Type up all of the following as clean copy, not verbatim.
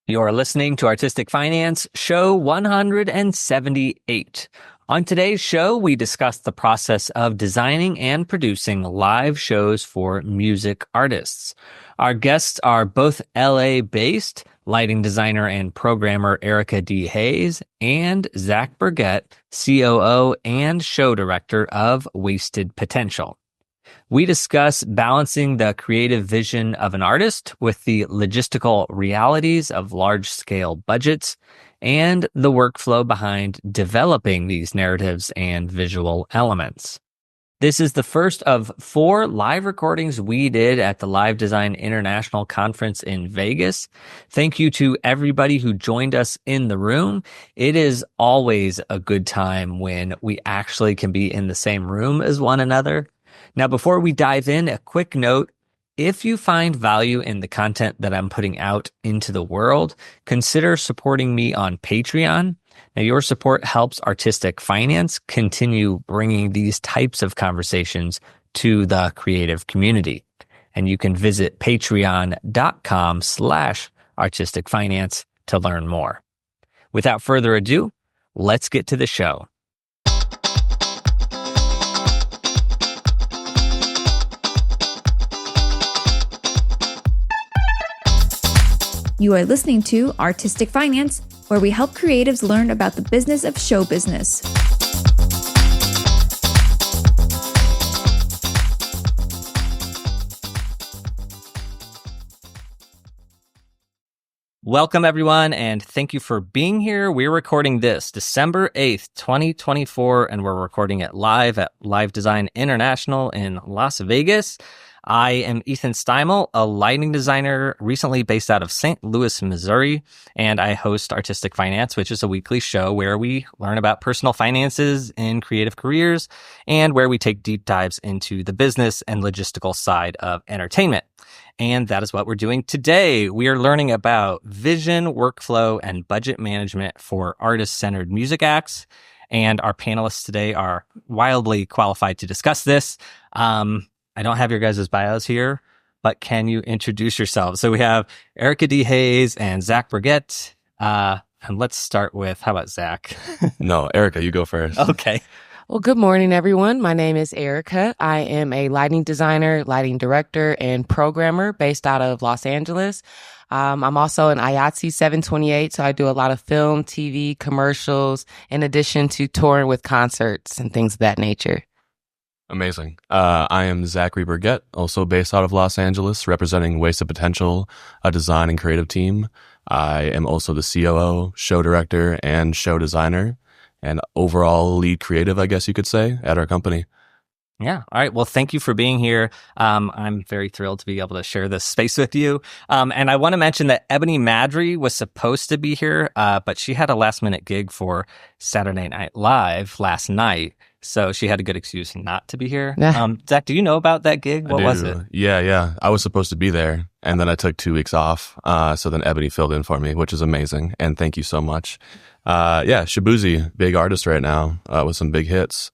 You're listening to Artistic Finance, show 178. On today's show, we discuss the process of designing and producing live shows for music artists. Our guests are both LA-based lighting designer and programmer Erica D. Hayes and Zach Berget, COO and show director of Wasted Potential. We discuss balancing the creative vision of an artist with the logistical realities of large-scale budgets and the workflow behind developing these narratives and visual elements. This is the first of 4 live recordings we did at the Live Design International Conference in Vegas. Thank you to everybody who joined us in the room. It is always a good time when we actually can be in the same room as one another. Now, before we dive in, a quick note. If you find value in the content that I'm putting out into the world, consider supporting me on Patreon. Now, your support helps Artistic Finance continue bringing these types of conversations to the creative community. And you can visit patreon.com/artisticfinance to learn more. Without further ado, let's get to the show. You are listening to Artistic Finance, where we help creatives learn about the business of show business. Welcome, everyone, and thank you for being here. We're recording this December 8th, 2024, and we're recording it live at Live Design International in Las Vegas. I am Ethan Steimel, a lighting designer recently based out of St. Louis, Missouri, and I host Artistic Finance, which is a weekly show where we learn about personal finances in creative careers and where we take deep dives into the business and logistical side of entertainment. And that is what we're doing today. We are learning about vision, workflow, and budget management for artist-centered music acts. And our panelists today are wildly qualified to discuss this. I don't have your guys' bios here, but can you introduce yourselves? So we have Erica D. Hayes and Zach Berget. And let's start with, how about Zach? No, Erica, you go first. Okay. Well, good morning, everyone. My name is Erica. I am a lighting designer, lighting director, and programmer based out of Los Angeles. I'm also an IATSE 728, so I do a lot of film, TV, commercials, in addition to touring with concerts and things of that nature. Amazing. I am Zachary Berget, also based out of Los Angeles, representing Wasted Potential, a design and creative team. I am also the COO, show director, and show designer, and overall lead creative, I guess you could say, at our company. Yeah. All right. Well, thank you for being here. I'm very thrilled to be able to share this space with you. And I want to mention that Ebony Madry was supposed to be here, but she had a last-minute gig for Saturday Night Live last night. So she had a good excuse not to be here. Yeah. Zach, do you know about that gig? What was it? Yeah. I was supposed to be there, and then I took 2 weeks off. So then Ebony filled in for me, which is amazing. And thank you so much. Shabuzi, big artist right now, with some big hits.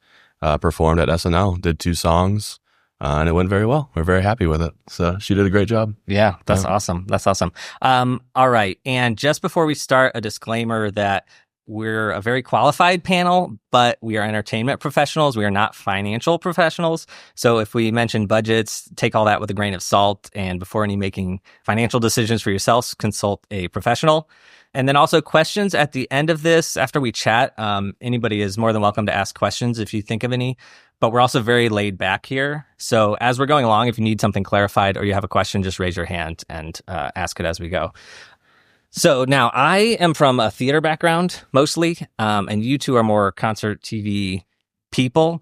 Performed at SNL, did 2 songs, and it went very well. We're very happy with it. So she did a great job. Yeah, that's awesome. That's awesome. All right. And just before we start, a disclaimer that we're a very qualified panel, but we are entertainment professionals. We are not financial professionals. So if we mention budgets, take all that with a grain of salt. And before any making financial decisions for yourselves, consult a professional. And then also questions at the end of this, after we chat, anybody is more than welcome to ask questions if you think of any. But we're also very laid back here. So as we're going along, if you need something clarified or you have a question, just raise your hand and ask it as we go. So now I am from a theater background mostly, and you two are more concert TV people.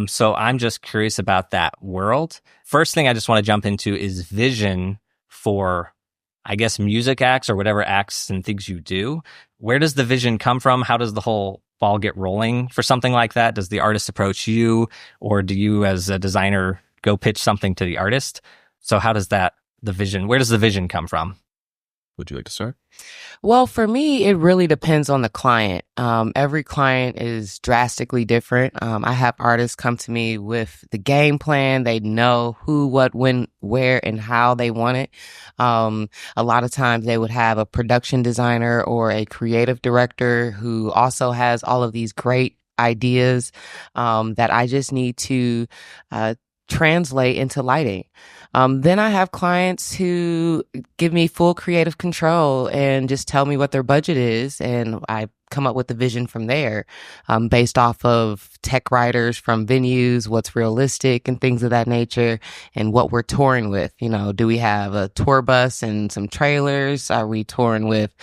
So I'm just curious about that world. First thing I just want to jump into is vision for, I guess, music acts or whatever acts and things you do. Where does the vision come from? How does the whole ball get rolling for something like that? Does the artist approach you, or do you as a designer go pitch something to the artist? So how does where does the vision come from? Would you like to start? Well, for me, it really depends on the client. Every client is drastically different. I have artists come to me with the game plan. They know who, what, when, where, and how they want it. A lot of times they would have a production designer or a creative director who also has all of these great ideas that I just need to translate into lighting. Then I have clients who give me full creative control and just tell me what their budget is, and I come up with the vision from there, based off of tech writers from venues, what's realistic and things of that nature, and what we're touring with. You know, do we have a tour bus and some trailers? Are we touring with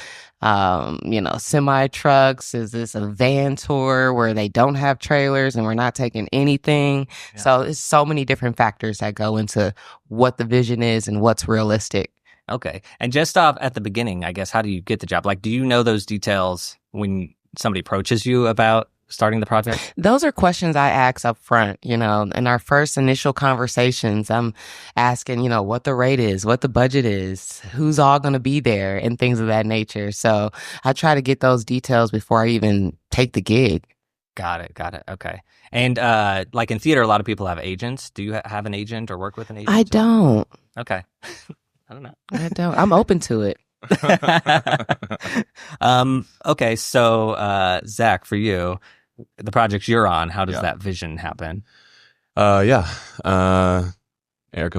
semi trucks? Is this a van tour where they don't have trailers and we're not taking anything? Yeah. So it's so many different factors that go into what the vision is and what's realistic. Okay. And just off at the beginning, I guess, how do you get the job? Like, do you know those details when somebody approaches you about starting the project? Those are questions I ask up front. In our first initial conversations, I'm asking, what the rate is, what the budget is, who's all going to be there, and things of that nature. So I try to get those details before I even take the gig. Got it. Okay. And like in theater, a lot of people have agents. Do you have an agent or work with an agent? I don't. Okay. I don't know. I don't. I'm open to it. Okay. So, Zach, for you, the projects you're on, how does that vision happen? Erica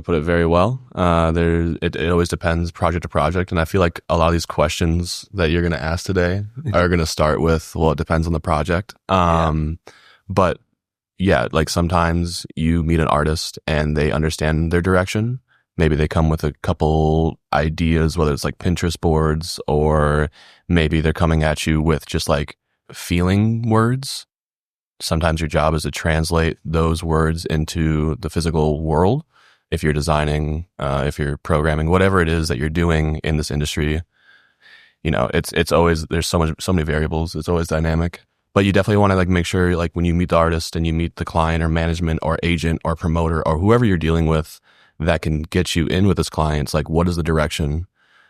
put it very well. It always depends project to project. And I feel like a lot of these questions that you're going to ask today are going to start with, well, it depends on the project. But yeah, like sometimes you meet an artist and they understand their direction. Maybe they come with a couple ideas, whether it's like Pinterest boards, or maybe they're coming at you with just like feeling words. Sometimes your job is to translate those words into the physical world. If you're designing, if you're programming, whatever it is that you're doing in this industry, it's always, there's so many variables. It's always dynamic, but you definitely want to like make sure, like when you meet the artist and you meet the client or management or agent or promoter or whoever you're dealing with that can get you in with this client, it's like, what is the direction?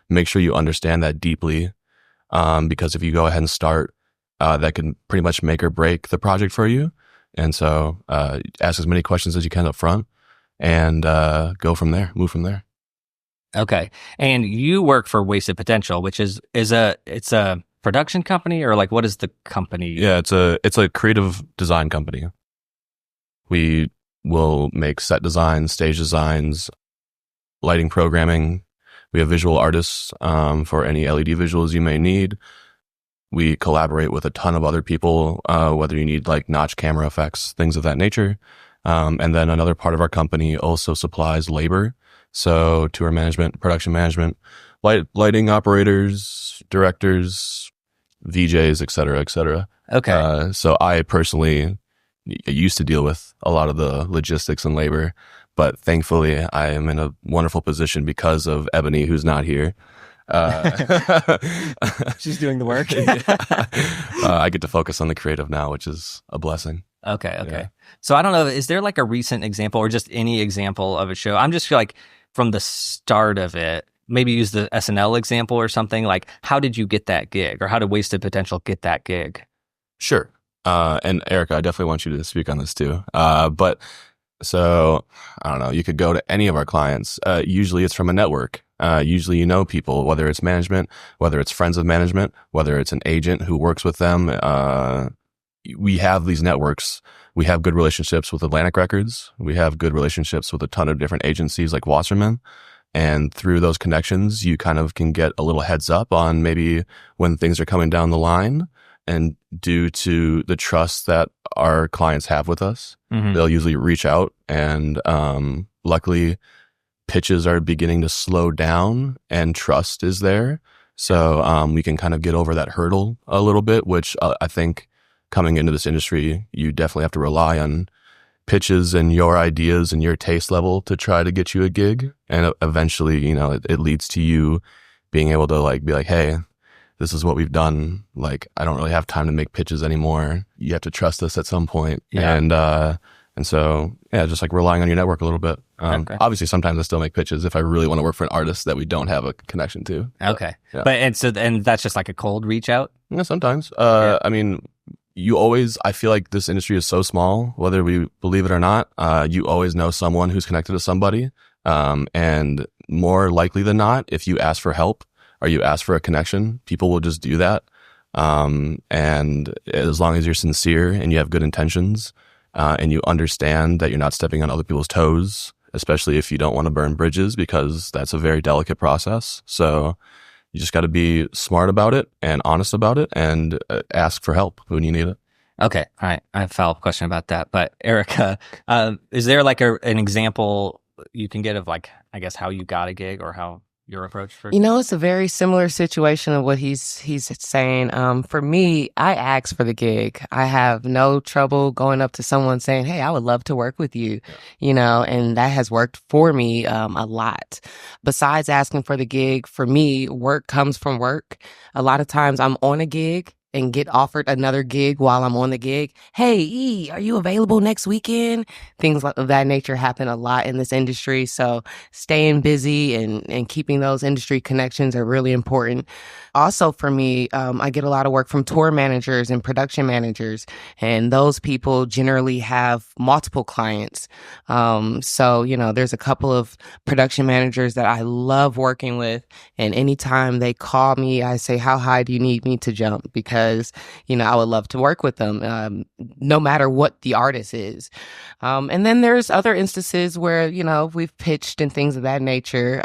Make sure you understand that deeply. Because if you go ahead and start, that can pretty much make or break the project for you. And so, ask as many questions as you can up front and, move from there. Okay. And you work for Wasted Potential, which is it's a production company, or like, what is the company? Yeah, it's a creative design company. We will make set designs, stage designs, lighting programming. We have visual artists, for any LED visuals you may need. We collaborate with a ton of other people, whether you need like notch camera effects, things of that nature. And then another part of our company also supplies labor. So tour management, production management, lighting operators, directors, VJs, et cetera, et cetera. Okay. So I personally used to deal with a lot of the logistics and labor, but thankfully I am in a wonderful position because of Ebony, who's not here. She's doing the work. I get to focus on the creative now, which is a blessing. Okay. Yeah. So I don't know, is there like a recent example or just any example of a show? I'm just like from the start of it, maybe use the SNL example or something. Like, how did you get that gig, or how did Wasted Potential get that gig? Sure. And Erica, I definitely want you to speak on this too. But so I don't know, you could go to any of our clients. Usually it's from a network. Usually you know people, whether it's management, whether it's friends of management, whether it's an agent who works with them. We have these networks. We have good relationships with Atlantic Records. We have good relationships with a ton of different agencies like Wasserman. And through those connections, you kind of can get a little heads up on maybe when things are coming down the line. And due to the trust that our clients have with us, they'll usually reach out. And luckily, pitches are beginning to slow down and trust is there. So we can kind of get over that hurdle a little bit, which I think coming into this industry, you definitely have to rely on pitches and your ideas and your taste level to try to get you a gig. And eventually, it leads to you being able to like be like, hey, this is what we've done. Like, I don't really have time to make pitches anymore. You have to trust us at some point. Yeah. And so, yeah, just like relying on your network a little bit. Okay. Obviously, sometimes I still make pitches if I really want to work for an artist that we don't have a connection to. Okay. Yeah. And that's just like a cold reach out? Yeah, sometimes. Yeah. I mean, I feel like this industry is so small, whether we believe it or not, you always know someone who's connected to somebody. And more likely than not, if you ask for help or you ask for a connection, people will just do that. And as long as you're sincere and you have good intentions, and you understand that you're not stepping on other people's toes, especially if you don't want to burn bridges, because that's a very delicate process. So you just got to be smart about it and honest about it and ask for help when you need it. Okay. All right. I have a follow-up question about that. But Erica, is there like an example you can get of like, I guess, how you got a gig or how your approach for? It's a very similar situation of what he's saying. For me, I ask for the gig. I have no trouble going up to someone saying, "Hey, I would love to work with you," and that has worked for me a lot. Besides asking for the gig, for me, work comes from work. A lot of times I'm on a gig and get offered another gig while I'm on the gig. Hey, E, are you available next weekend? Things of that nature happen a lot in this industry. So staying busy and keeping those industry connections are really important. Also for me, I get a lot of work from tour managers and production managers, and those people generally have multiple clients. So, there's a couple of production managers that I love working with, and anytime they call me, I say, how high do you need me to jump? Because I would love to work with them, no matter what the artist is. And then there's other instances where, we've pitched and things of that nature,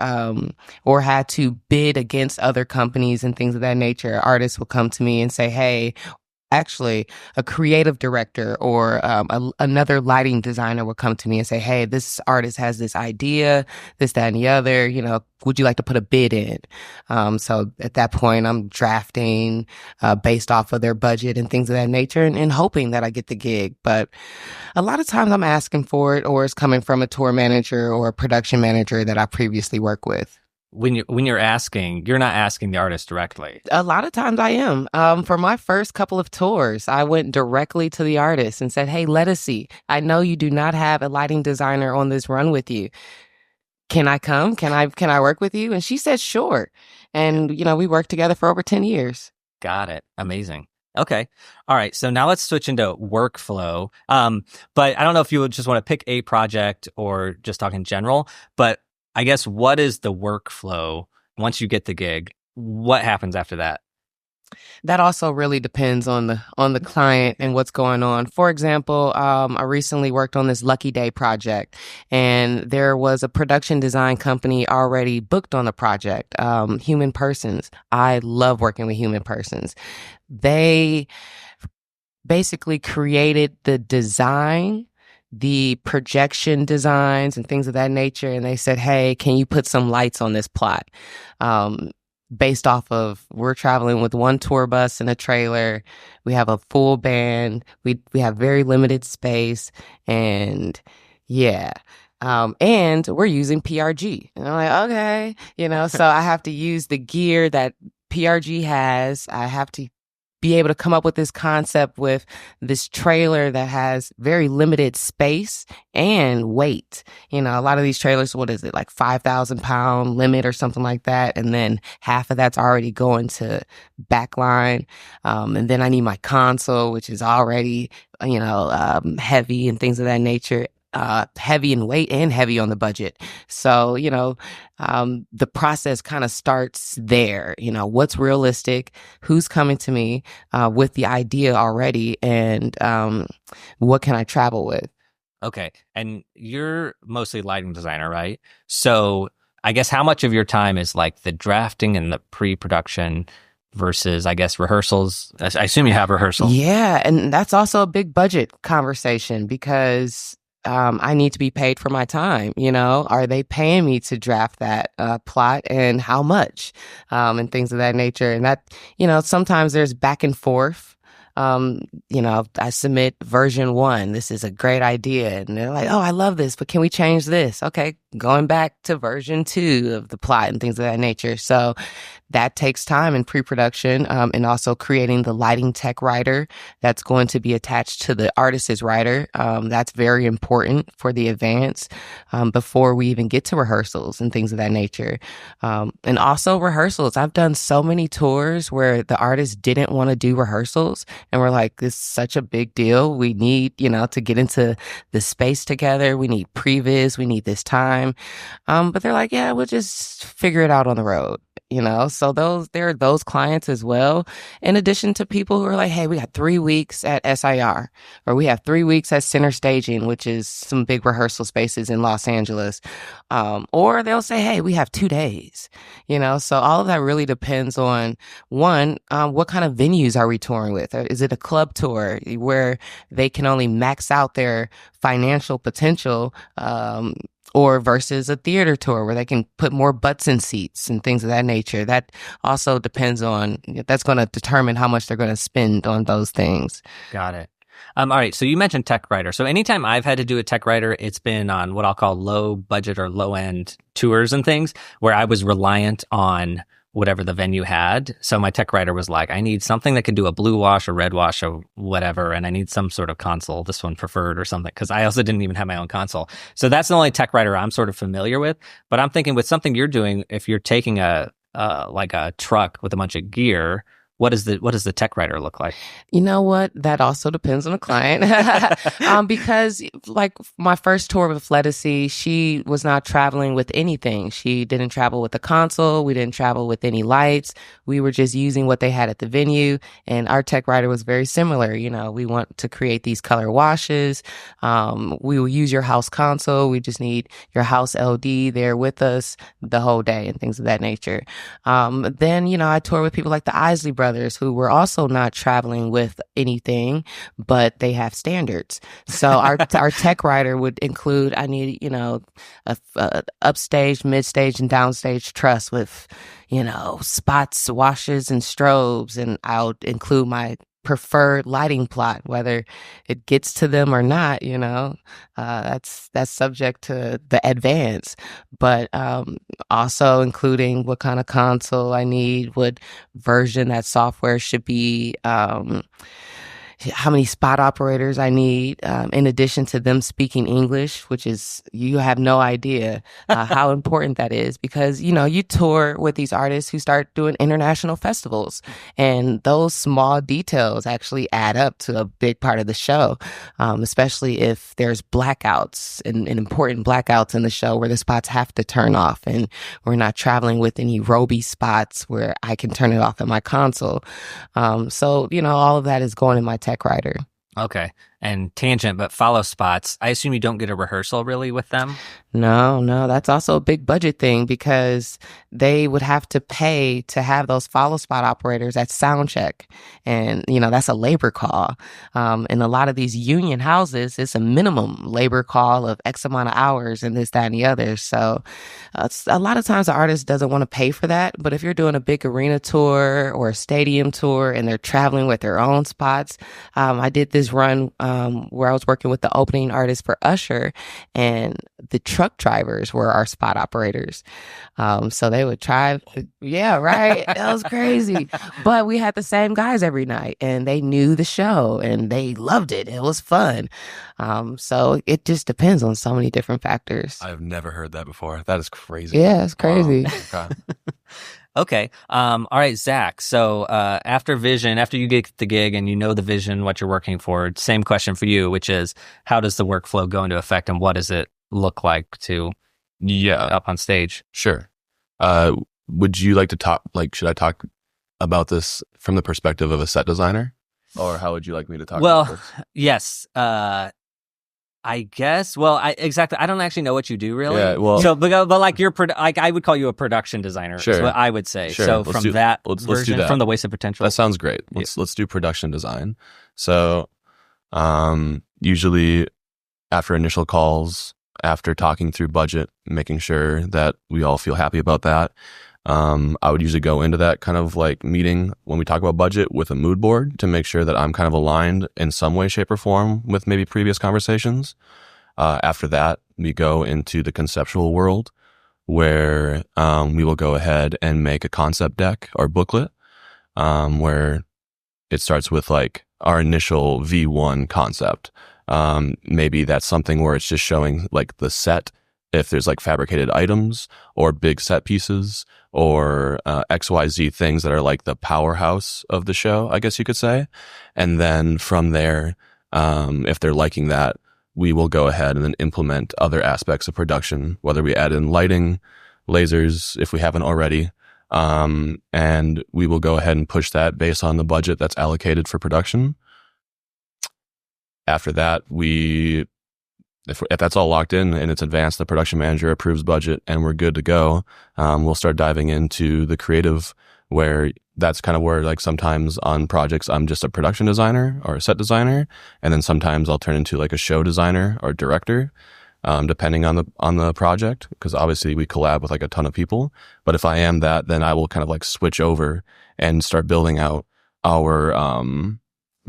or had to bid against other companies and things of that nature. Artists will come to me and say, hey, actually, a creative director or another lighting designer will come to me and say, hey, this artist has this idea, this, that, and the other, would you like to put a bid in? So at that point, I'm drafting based off of their budget and things of that nature and hoping that I get the gig. But a lot of times I'm asking for it, or it's coming from a tour manager or a production manager that I previously worked with. When you're asking, you're not asking the artist directly. A lot of times I am. For my first couple of tours, I went directly to the artist and said, hey, let us see. I know you do not have a lighting designer on this run with you. Can I come? Can I work with you? And she said, sure. And, we worked together for over 10 years. Got it. Amazing. Okay. All right. So now let's switch into workflow. But I don't know if you would just want to pick a project or just talk in general, but I guess what is the workflow once you get the gig? What happens after that? That also really depends on the client and what's going on. For example, I recently worked on this Lucky Day project, and there was a production design company already booked on the project. Human Persons. I love working with Human Persons. They basically created the design, the projection designs and things of that nature. And they said, hey, can you put some lights on this plot? Based off of, we're traveling with one tour bus and a trailer. We have a full band. We have very limited space, and yeah. And we're using PRG. And I'm like, okay, so I have to use the gear that PRG has. I have to be able to come up with this concept with this trailer that has very limited space and weight. A lot of these trailers, what is it, like 5,000 pound limit or something like that. And then half of that's already going to backline. And then I need my console, which is already, heavy and things of that nature. Heavy in weight and heavy on the budget. So, the process kind of starts there. What's realistic, who's coming to me with the idea already, and what can I travel with? Okay. And you're mostly lighting designer, right? So I guess how much of your time is like the drafting and the pre-production versus, I guess, rehearsals? I assume you have rehearsals. Yeah. And that's also a big budget conversation because I need to be paid for my time. Are they paying me to draft that plot, and how much, and things of that nature? And that, sometimes there's back and forth. I submit version 1. This is a great idea. And they're like, oh, I love this, but can we change this? Okay, going back to version 2 of the plot and things of that nature. So that takes time in pre-production, and also creating the lighting tech writer that's going to be attached to the artist's writer. That's very important for the advance, before we even get to rehearsals and things of that nature. And also rehearsals. I've done so many tours where the artist didn't want to do rehearsals, and we're like, this is such a big deal. We need, to get into the space together. We need previs. We need this time. But they're like, yeah, we'll just figure it out on the road. So there are those clients as well, in addition to people who are like, hey, we got 3 weeks at SIR, or we have 3 weeks at Center Staging, which is some big rehearsal spaces in Los Angeles. Or they'll say, hey, we have 2 days, so all of that really depends on one, what kind of venues are we touring with? Is it a club tour where they can only max out their financial potential, or versus a theater tour where they can put more butts in seats and things of that nature? That also depends on, that's going to determine how much they're going to spend on those things. Got it. All right. So you mentioned tech writer. So anytime I've had to do a tech writer, it's been on what I'll call low budget or low end tours and things where I was reliant on whatever the venue had. So my tech writer was like, I need something that can do a blue wash or red wash or whatever. And I need some sort of console, this one preferred or something, because I also didn't even have my own console. So that's the only tech writer I'm sort of familiar with. But I'm thinking with something you're doing, if you're taking like a truck with a bunch of gear, what does the tech writer look like? You know what? That also depends on the client. Because like my first tour with Fleticy, she was not traveling with anything. She didn't travel with a console. We didn't travel with any lights. We were just using what they had at the venue. And our tech writer was very similar. We want to create these color washes. We will use your house console. We just need your house LD there with us the whole day and things of that nature. Then, I tour with people like the Isley Brothers, who were also not traveling with anything, but they have standards. So our tech writer would include, I need, a upstage, mid-stage, and downstage truss with, spots, washes, and strobes. And I'll include my preferred lighting plot, whether it gets to them or not, that's subject to the advance, but also including what kind of console I need, what version that software should be, how many spot operators I need, in addition to them speaking English, which is, you have no idea how important that is, because, you tour with these artists who start doing international festivals, and those small details actually add up to a big part of the show, especially if there's blackouts and important blackouts in the show where the spots have to turn off, and we're not traveling with any Roby spots where I can turn it off at my console. So, all of that is going in my tech writer. Okay. And tangent, but follow spots. I assume you don't get a rehearsal really with them? No, that's also a big budget thing, because they would have to pay to have those follow spot operators at sound check. And, that's a labor call. In a lot of these union houses, it's a minimum labor call of X amount of hours and this, that, and the other. So a lot of times the artist doesn't want to pay for that. But if you're doing a big arena tour or a stadium tour and they're traveling with their own spots, I did this run where I was working with the opening artist for Usher, and the truck drivers were our spot operators. So they would drive. Yeah, right. That was crazy. But we had the same guys every night, and they knew the show and they loved it. It was fun. So it just depends on so many different factors. I've never heard that before. That is crazy. Yeah, it's crazy. Wow. Okay. Okay. All right, Zach. So after you get the gig and you know the vision, what you're working for, same question for you, which is, how does the workflow go into effect, and what does it look like to up on stage? Sure. Would you like to talk, should I talk about this from the perspective of a set designer, or how would you like me to talk about this? Yes. I guess. Well, exactly. I don't actually know what you do really. Yeah. Well, so, but like I would call you a production designer. Sure. Is what I would say. Sure. So let's do that, from the wasted potential. That sounds great. Let's do production design. So, usually after initial calls, after talking through budget, making sure that we all feel happy about that, I would usually go into that kind of meeting when we talk about budget with a mood board to make sure that I'm kind of aligned in some way, shape, or form with maybe previous conversations. After that, we go into the conceptual world where we will go ahead and make a concept deck or booklet where it starts with like our initial V1 concept. Maybe that's something where it's just showing like the set, if there's like fabricated items or big set pieces or XYZ things that are like the powerhouse of the show, I guess you could say. And then from there, if they're liking that, we will go ahead and then implement other aspects of production, whether we add in lighting, lasers, if we haven't already. And we will go ahead and push that based on the budget that's allocated for production. After that, if that's all locked in and it's advanced, the production manager approves budget and we're good to go. We'll start diving into the creative, where that's kind of where like sometimes on projects, I'm just a production designer or a set designer. And then sometimes I'll turn into like a show designer or director, depending on the project. Cause obviously we collab with like a ton of people, but if I am that, then I will kind of like switch over and start building out our,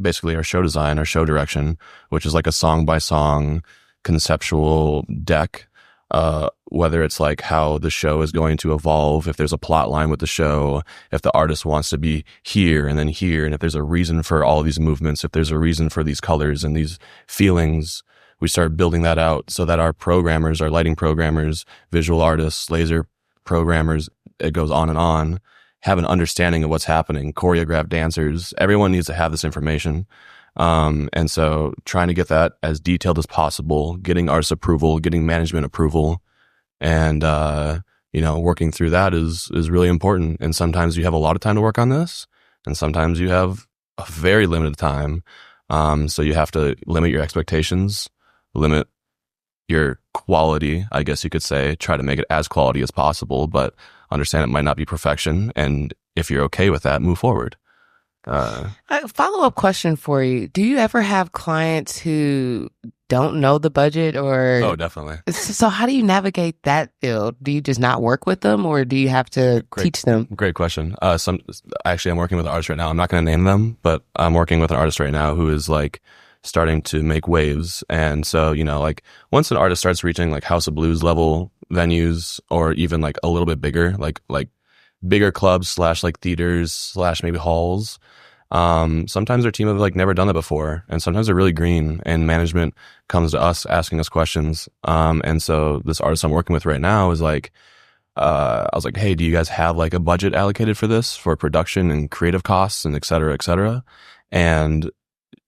basically our show design, our show direction, which is like a song by song conceptual deck, whether it's like how the show is going to evolve, if there's a plot line with the show, if the artist wants to be here and then here, and if there's a reason for all these movements, if there's a reason for these colors and these feelings, we start building that out so that our programmers, our lighting programmers, visual artists, laser programmers, it goes on, have an understanding of what's happening. Choreographed dancers, everyone needs to have this information. And so trying to get that as detailed as possible, getting artist approval, getting management approval, and, working through that is really important. And sometimes you have a lot of time to work on this, and sometimes you have a very limited time. So you have to limit your expectations, limit your quality, I guess you could say, try to make it as quality as possible, but understand it might not be perfection. And if you're okay with that, move forward. A follow-up question for you. Do you ever have clients who don't know the budget or? Oh, definitely. So how do you navigate that field? Do you just not work with them, or do you have to teach them? Great question. Actually, I'm working with an artist right now. I'm not going to name them, but I'm working with an artist right now who is like starting to make waves. And so, like once an artist starts reaching like House of Blues level venues, or even like a little bit bigger, like bigger clubs / like theaters / maybe halls, sometimes their team have like never done that before, and sometimes they're really green, and management comes to us asking us questions. And so this artist I'm working with right now is like, I was like, hey, do you guys have like a budget allocated for this, for production and creative costs and et cetera, et cetera? And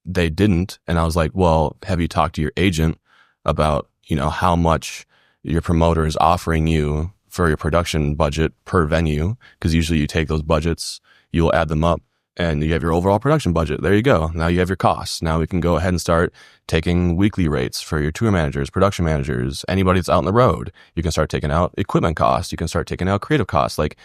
they didn't. And I was like, well, have you talked to your agent about, how much your promoter is offering you for your production budget per venue? Because usually you take those budgets, you'll add them up, and you have your overall production budget. There you go. Now you have your costs. Now we can go ahead and start taking weekly rates for your tour managers, production managers, anybody that's out on the road. You can start taking out equipment costs. You can start taking out creative costs. Like,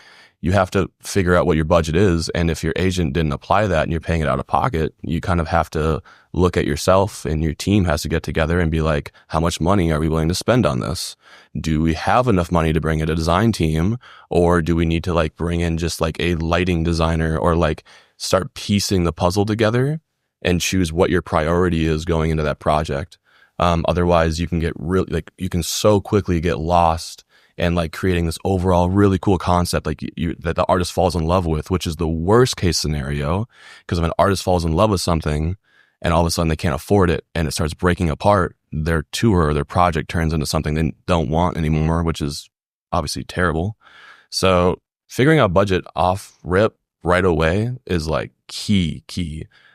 you have to figure out what your budget is. And if your agent didn't apply that and you're paying it out of pocket, you kind of have to look at yourself, and your team has to get together and be like, how much money are we willing to spend on this? Do we have enough money to bring in a design team, or do we need to like bring in just like a lighting designer, or like start piecing the puzzle together and choose what your priority is going into that project? Otherwise you can get you can so quickly get lost and like creating this overall really cool concept like that the artist falls in love with, which is the worst case scenario. Because if an artist falls in love with something and all of a sudden they can't afford it and it starts breaking apart, their tour or their project turns into something they don't want anymore, which is obviously terrible. So figuring out budget off rip right away is like key.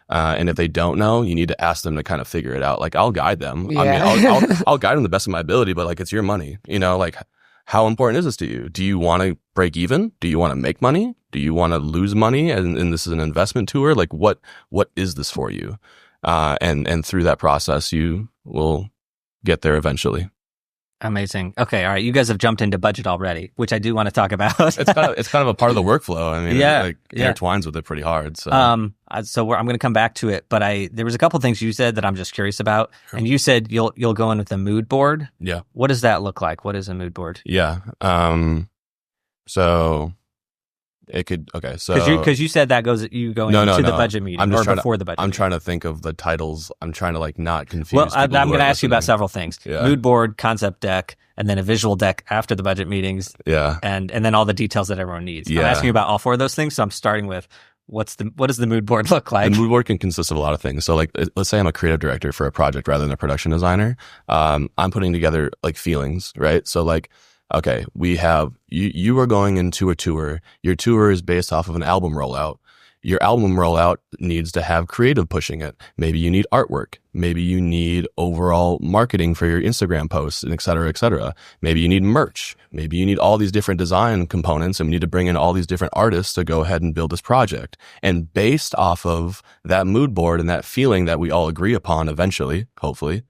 And if they don't know, you need to ask them to kind of figure it out. Like, I'll guide them. Yeah. I mean, I'll guide them the best of my ability, but like, it's your money, like, how important is this to you? Do you want to break even? Do you want to make money? Do you want to lose money? And this is an investment tour. Like, what is this for you? And through that process, you will get there eventually. Amazing. Okay. All right. You guys have jumped into budget already, which I do want to talk about. It's kind of a part of the workflow. I mean, it intertwines with it pretty hard. So, I'm going to come back to it, but there was a couple things you said that I'm just curious about. Sure. And you said you'll go in with a mood board. Yeah. What does that look like? What is a mood board? Yeah. So It could, okay. So, because you said that you go into the budget meeting I'm just or before the budget. I'm meeting. trying to think of the titles. I'm trying to like not confuse. Well, I'm going to ask you about several things: Yeah. mood board, concept deck, and then a visual deck after the budget meetings. Yeah, and then all the details that everyone needs. Yeah. I'm asking you about all four of those things. So I'm starting with what does the mood board look like? The mood board can consist of a lot of things. So like, let's say I'm a creative director for a project rather than a production designer. I'm putting together like feelings, right? So like, okay, we have, you are going into a tour. Your tour is based off of an album rollout. Your album rollout needs to have creative pushing it. Maybe you need artwork. Maybe you need overall marketing for your Instagram posts, and et cetera, et cetera. Maybe you need merch. Maybe you need all these different design components, and we need to bring in all these different artists to go ahead and build this project. And based off of that mood board and that feeling that we all agree upon eventually, hopefully,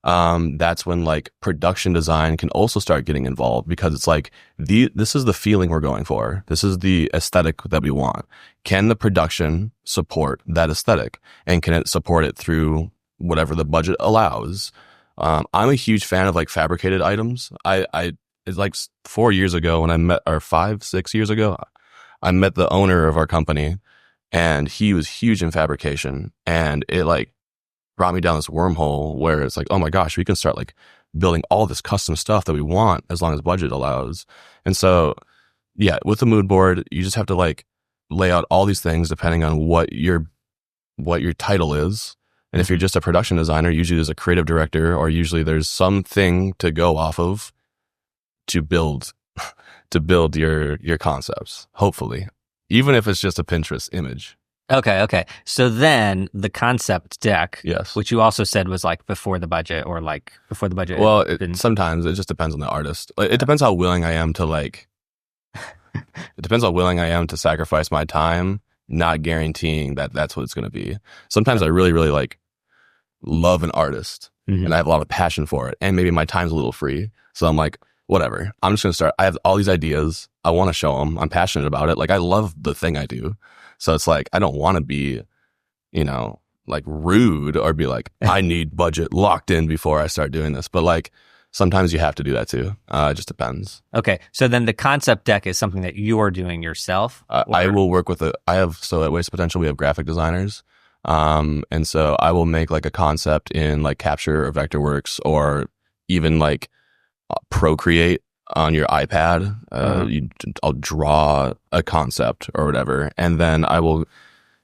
that's when like production design can also start getting involved, because it's like this is the feeling we're going for. This is the aesthetic that we want. Can the production support that aesthetic, and can it support it through whatever the budget allows? I'm a huge fan of like fabricated items. It's like 4 years ago when I met, or 5-6 years ago, I met the owner of our company, and he was huge in fabrication, and it like brought me down this wormhole where it's like, oh my gosh, we can start like building all this custom stuff that we want as long as budget allows. And so, yeah, with the mood board, you just have to like lay out all these things depending on what your title is. And if you're just a production designer, usually there's a creative director, or usually there's something to go off of to build your concepts, hopefully, even if it's just a Pinterest image. Okay. So then the concept deck, Yes, which you also said was like before the budget, or like before the budget. Well, sometimes it just depends on the artist. It depends how willing I am to like. It depends how willing I am to sacrifice my time, not guaranteeing that that's what it's going to be. Sometimes I really, really like love an artist, and I have a lot of passion for it, and maybe my time's a little free, so I'm like, whatever. I'm just going to start. I have all these ideas. I want to show them. I'm passionate about it. Like, I love the thing I do. So it's like, I don't want to be, like rude or be like, I need budget locked in before I start doing this. But like, sometimes you have to do that too. It just depends. Okay. So then the concept deck is something that you are doing yourself? I will work with so at Waste Potential, we have graphic designers. And so I will make like a concept in like Capture or Vectorworks, or even like Procreate on your iPad. I'll draw a concept or whatever, and then I will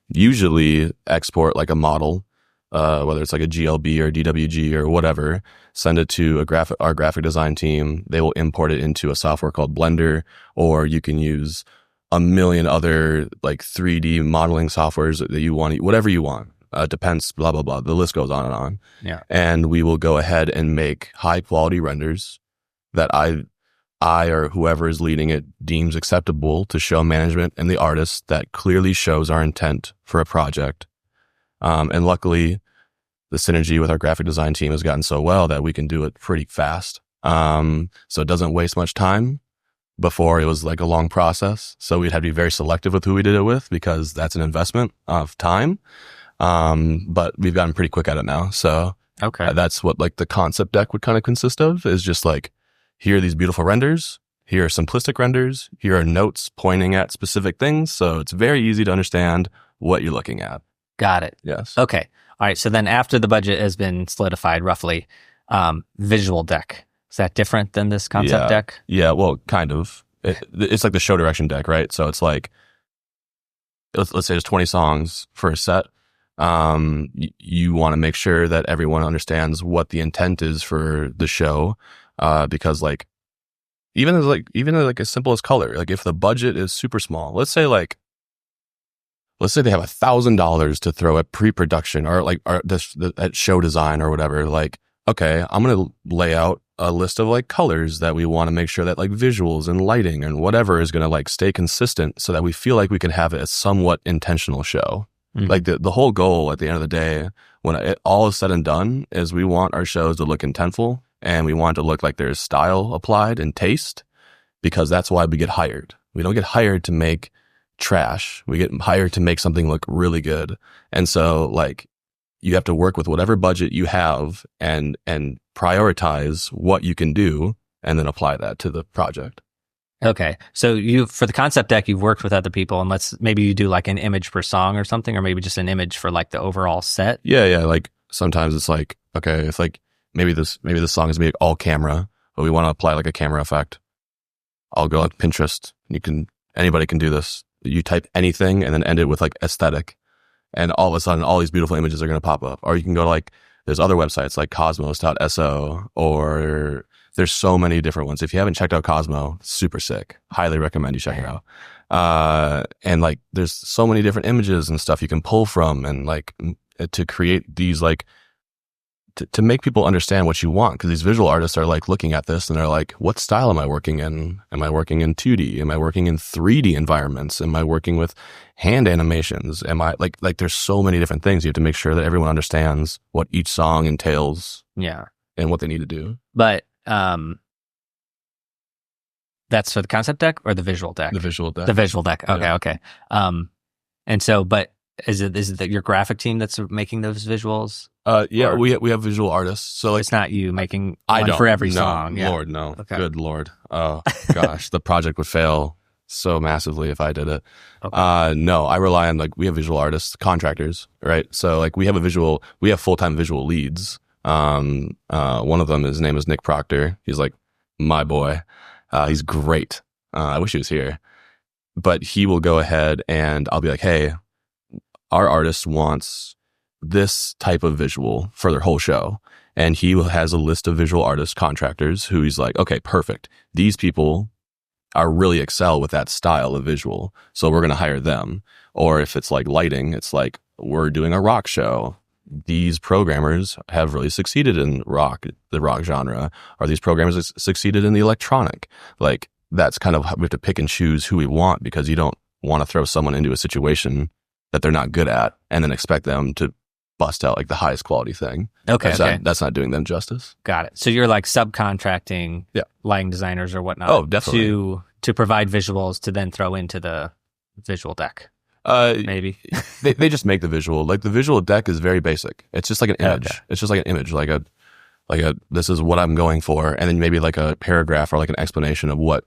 usually export like a model, whether it's like a GLB or DWG or whatever, send it to our graphic design team. They will import it into a software called Blender, or you can use a million other like 3D modeling softwares that you want, whatever you want. Depends, blah, blah, blah. The list goes on and on. Yeah. And we will go ahead and make high quality renders that I or whoever is leading it deems acceptable to show management and the artist, that clearly shows our intent for a project. And luckily, the synergy with our graphic design team has gotten so well that we can do it pretty fast. So it doesn't waste much time. Before, it was like a long process. So we'd have to be very selective with who we did it with, because that's an investment of time. But we've gotten pretty quick at it now. So okay, that's what like the concept deck would kind of consist of, is just like, here are these beautiful renders. Here are simplistic renders. Here are notes pointing at specific things. So it's very easy to understand what you're looking at. Got it. Yes. Okay. All right. So then after the budget has been solidified roughly, visual deck. Is that different than this concept deck? Yeah, well, kind of. It's like the show direction deck, right? So it's like, let's say there's 20 songs for a set. You want to make sure that everyone understands what the intent is for the show. Because like, even as simple as color, like if the budget is super small, let's say they have $1,000 to throw at pre-production or at show design or whatever. Like, okay, I'm going to lay out a list of like colors that we want to make sure that like visuals and lighting and whatever is going to like stay consistent, so that we feel like we can have a somewhat intentional show. Mm-hmm. Like the whole goal at the end of the day, when it all is said and done, is we want our shows to look intentful. And we want it to look like there's style applied and taste, because that's why we get hired. We don't get hired to make trash. We get hired to make something look really good. And so like, you have to work with whatever budget you have and prioritize what you can do, and then apply that to the project. Okay. So for the concept deck, you've worked with other people, and maybe you do like an image per song or something, or maybe just an image for like the overall set. Yeah. Like sometimes it's like, okay, it's like maybe this song is maybe all camera, but we want to apply like a camera effect. I'll go on Pinterest. Anybody can do this. You type anything and then end it with like aesthetic, and all of a sudden all these beautiful images are going to pop up. Or you can go to like, there's other websites like cosmos.so, or there's so many different ones. If you haven't checked out Cosmo, super sick. Highly recommend you check it out. And like, there's so many different images and stuff you can pull from, and like to create these like, to make people understand what you want. Cause these visual artists are like looking at this and they're like, what style am I working in? Am I working in 2D? Am I working in 3D environments? Am I working with hand animations? Am I like there's so many different things. You have to make sure that everyone understands what each song entails. Yeah. And what they need to do. But, that's for the concept deck or the visual deck? The visual deck. The visual deck. Okay. Yeah. Okay. And so, but is it your graphic team that's making those visuals? Yeah, or, we have visual artists. So like, it's not you making one for every song. Yeah. Lord, no. Okay. Good Lord. Oh gosh, the project would fail so massively if I did it. Okay. No, I rely on like, we have visual artists, contractors, right? So like we have full-time visual leads. One of them, his name is Nick Proctor. He's like my boy. He's great. I wish he was here, but he will go ahead and I'll be like, hey, our artist wants this type of visual for their whole show. And he has a list of visual artist contractors who he's like, okay, perfect. These people are really excel with that style of visual. So we're going to hire them. Or if it's like lighting, it's like, we're doing a rock show. These programmers have really succeeded in the rock genre. Or these programmers succeeded in the electronic. Like, that's kind of, we have to pick and choose who we want, because you don't want to throw someone into a situation that they're not good at and then expect them to bust out like the highest quality thing. Okay. That's not doing them justice. Got it. So you're like subcontracting lighting designers or whatnot. Oh, definitely. To provide visuals to then throw into the visual deck. Maybe. they just make the visual. Like the visual deck is very basic. It's just like an image. Okay. It's just like an image, like a this is what I'm going for, and then maybe like a paragraph or like an explanation of what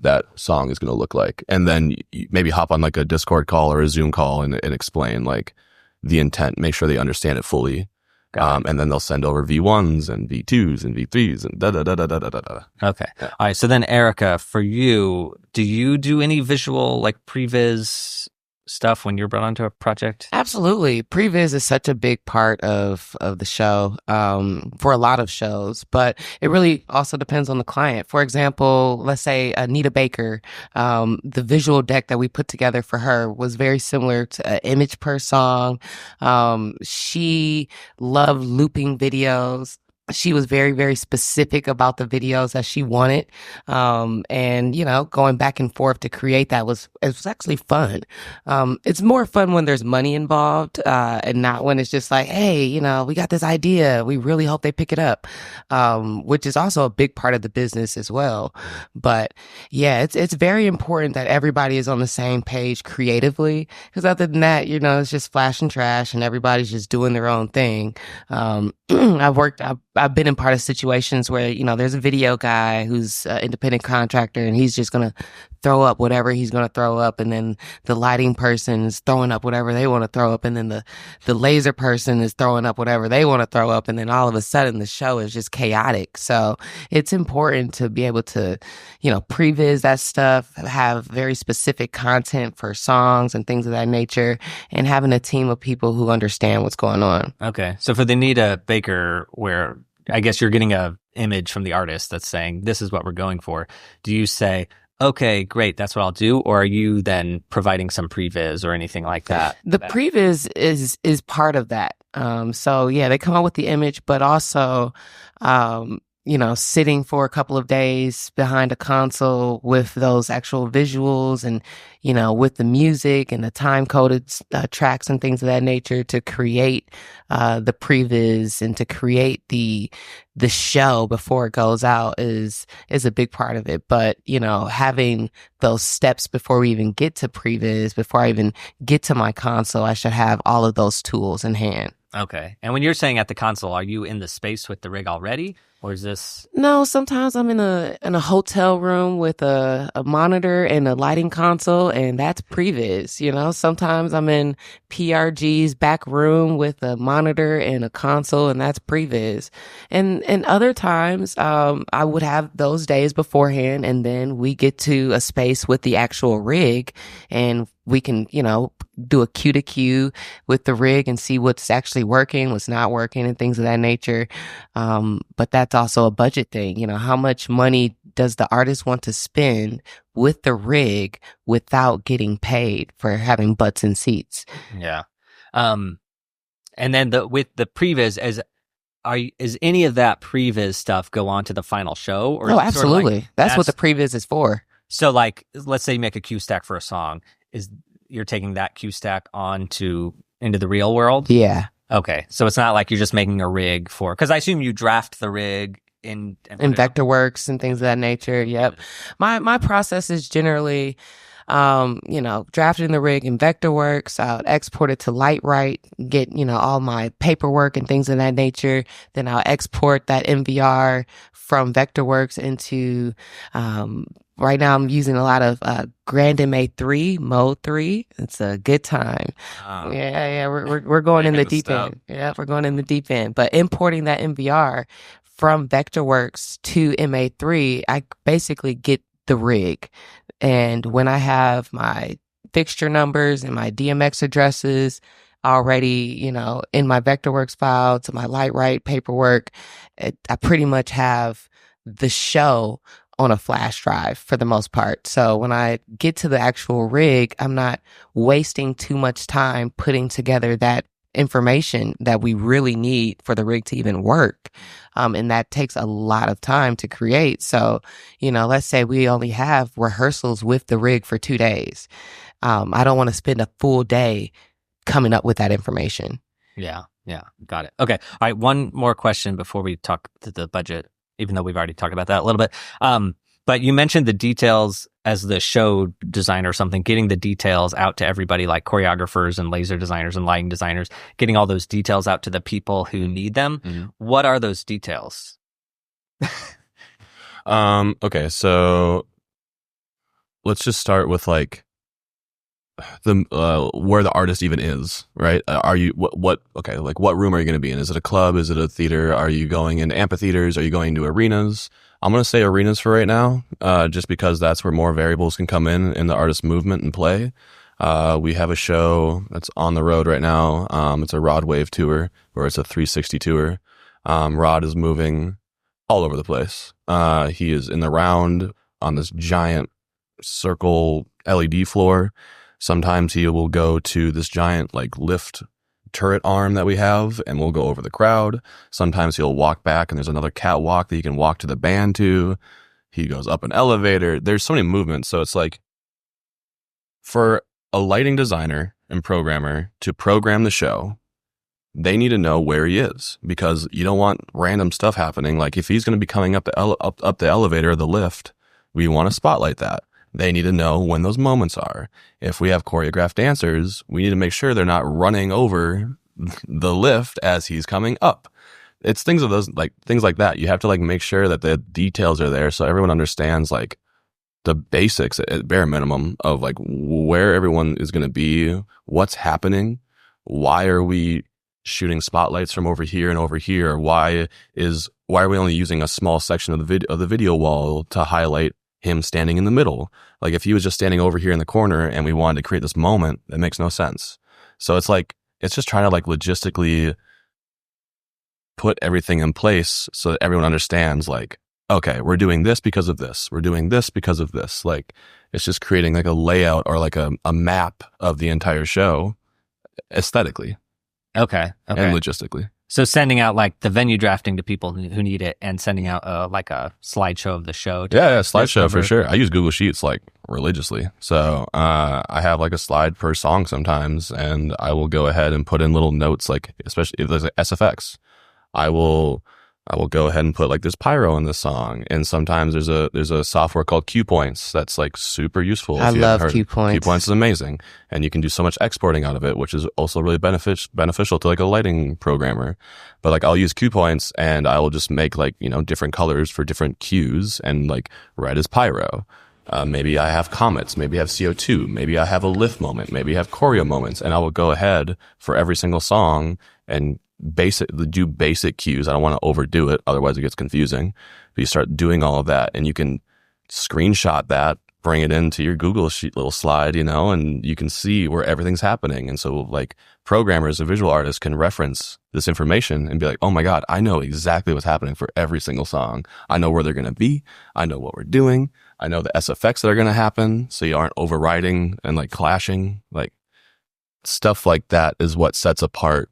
that song is going to look like, and then you maybe hop on like a Discord call or a Zoom call and explain like the intent, make sure they understand it fully, and then they'll send over V1s and V2s and V3s and da da da da da da da. Okay. Yeah. All right. So then, Erica, for you, do you do any visual like previs stuff when you're brought onto a project? Absolutely. Previs is such a big part of the show, for a lot of shows, but it really also depends on the client. For example, let's say Anita Baker, the visual deck that we put together for her was very similar to an image per song. She loved looping videos. She was very, very specific about the videos that she wanted. And, going back and forth to create that it was actually fun. It's more fun when there's money involved, and not when it's just like, hey, we got this idea. We really hope they pick it up. Which is also a big part of the business as well. But yeah, it's very important that everybody is on the same page creatively. Cause other than that, it's just flash and trash and everybody's just doing their own thing. I've been in part of situations where, there's a video guy who's an independent contractor and he's just going to throw up whatever he's going to throw up. And then the lighting person is throwing up whatever they want to throw up. And then the laser person is throwing up whatever they want to throw up. And then all of a sudden the show is just chaotic. So it's important to be able to, previs that stuff, have very specific content for songs and things of that nature, and having a team of people who understand what's going on. Okay. So for the Anita Baker, where I guess you're getting a image from the artist that's saying, this is what we're going for. Do you say, okay, great, that's what I'll do? Or are you then providing some previs or anything like that? The previs is part of that. So yeah, they come up with the image, but also, sitting for a couple of days behind a console with those actual visuals and, with the music and the time-coded tracks and things of that nature to create the previs and to create the show before it goes out is a big part of it. But, having those steps before we even get to previs, before I even get to my console, I should have all of those tools in hand. Okay. And when you're saying at the console, are you in the space with the rig already? Or is this... No, sometimes I'm in a hotel room with a monitor and a lighting console, and that's previs. Sometimes I'm in PRG's back room with a monitor and a console, and that's previs. And other times, I would have those days beforehand, and then we get to a space with the actual rig, and we can, do a Q to Q with the rig and see what's actually working, what's not working, and things of that nature. But that's also a budget thing. How much money does the artist want to spend with the rig without getting paid for having butts and seats? Yeah. And then with the previs, is any of that previs stuff go on to the final show? Or absolutely. Sort of that's what the previs is for. So like, let's say you make a Q stack for a song. You're taking that Q stack into the real world? Yeah. Okay. So it's not like you're just making a ig for, because I assume you draft the rig in Vectorworks and things of that nature. Yep. My process is generally, drafting the rig in Vectorworks. I'll export it to Lightright, get, all my paperwork and things of that nature. Then I'll export that MVR from Vectorworks into, right now I'm using a lot of Grand MA3 Mode 3. It's a good time. Yeah. We're going in the deep end. Yeah, we're going in the deep end. But importing that MVR from Vectorworks to MA3, I basically get the rig. And when I have my fixture numbers and my DMX addresses already, in my Vectorworks file to my Lightright paperwork, I pretty much have the show on a flash drive for the most part. So when I get to the actual rig, I'm not wasting too much time putting together that information that we really need for the rig to even work. And that takes a lot of time to create. So, let's say we only have rehearsals with the rig for 2 days. I don't want to spend a full day coming up with that information. Yeah. Got it. Okay. All right. One more question before we talk to the budget, even though we've already talked about that a little bit. But you mentioned the details as the show designer or something, getting the details out to everybody, like choreographers and laser designers and lighting designers, getting all those details out to the people who need them. Mm-hmm. What are those details? Okay, so let's just start with like the where the artist even is, right? Are you what room are you going to be in? Is it a club? Is it a theater? Are you going into amphitheaters? Are you going to arenas? I'm going to say arenas for right now, just because that's where more variables can come in the artist movement and play. We have a show that's on the road right now. It's a Rod Wave tour, or it's a 360 tour. Rod is moving all over the place. He is in the round on this giant circle LED floor. Sometimes he will go to this giant like lift turret arm that we have, and we'll go over the crowd. Sometimes he'll walk back and there's another catwalk that you can walk to the band to. He goes up an elevator. There's so many movements. So it's like, for a lighting designer and programmer to program the show, they need to know where he is, because you don't want random stuff happening. Like if he's going to be coming up the elevator or the lift, we want to spotlight that. They need to know when those moments are. If we have choreographed dancers, we need to make sure they're not running over the lift as he's coming up. It's things like that. You have to like make sure that the details are there so everyone understands like the basics at bare minimum of like where everyone is going to be, what's happening, why are we shooting spotlights from over here and over here? Why are we only using a small section of the video wall to highlight him standing in the middle? Like if he was just standing over here in the corner and we wanted to create this moment, that makes no sense. So it's just trying to like logistically put everything in place so that everyone understands like, okay, we're doing this because of this. We're doing this because of this. Like it's just creating like a layout or like a map of the entire show aesthetically. Okay. And logistically. So sending out like the venue drafting to people who need it, and sending out like a slideshow of the show. Yeah, slideshow for sure. I use Google Sheets like religiously. So I have like a slide per song sometimes, and I will go ahead and put in little notes, like especially if there's like SFX. I will I will go ahead and put like this pyro in this song. And sometimes there's a software called Cue Points that's like super useful. I love Cue Points. Cue Points is amazing. And you can do so much exporting out of it, which is also really beneficial to like a lighting programmer. But like I'll use Cue Points and I will just make like, different colors for different cues, and like red is pyro. Maybe I have comets, maybe I have CO2, maybe I have a lift moment, maybe I have choreo moments, and I will go ahead for every single song and do basic cues. I don't want to overdo it, otherwise it gets confusing. But you start doing all of that, and you can screenshot that, bring it into your Google sheet little slide, and you can see where everything's happening. And so like programmers and visual artists can reference this information and be like, oh my God, I know exactly what's happening for every single song. I know where they're going to be. I know what we're doing. I know the SFX that are going to happen. So you aren't overriding and like clashing. Like stuff like that is what sets apart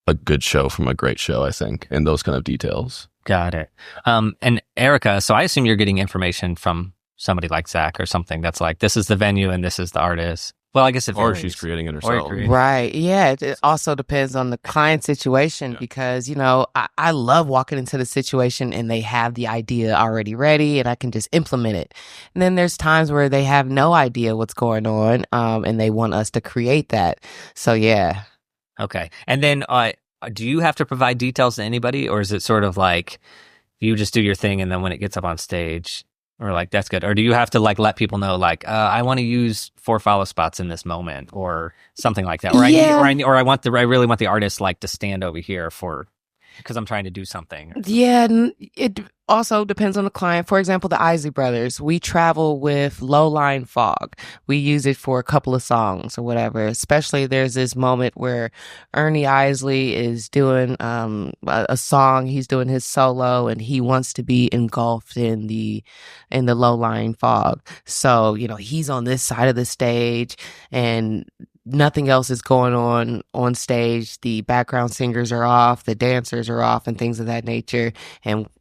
a good show from a great show, I think, and those kind of details. Got it. And Erica, so I assume you're getting information from somebody like Zach or something that's like, this is the venue and this is the artist. Well, I guess or she's creating it herself. Right. Yeah. It also depends on the client situation because, I love walking into the situation and they have the idea already ready and I can just implement it. And then there's times where they have no idea what's going on and they want us to create that. So, yeah. Okay. And then do you have to provide details to anybody, or is it sort of like you just do your thing and then when it gets up on stage, or like that's good, or do you have to like let people know like I want to use 4 follow spots in this moment or something like that, or I really want the artist like to stand over here because I'm trying to do something. Yeah, it also depends on the client. For example, the Isley Brothers, we travel with low-line fog. We use it for a couple of songs or whatever. Especially there's this moment where Ernie Isley is doing a song. He's doing his solo and he wants to be engulfed in the low-line fog. So, he's on this side of the stage and nothing else is going on stage. The background singers are off, the dancers are off, and things of that nature.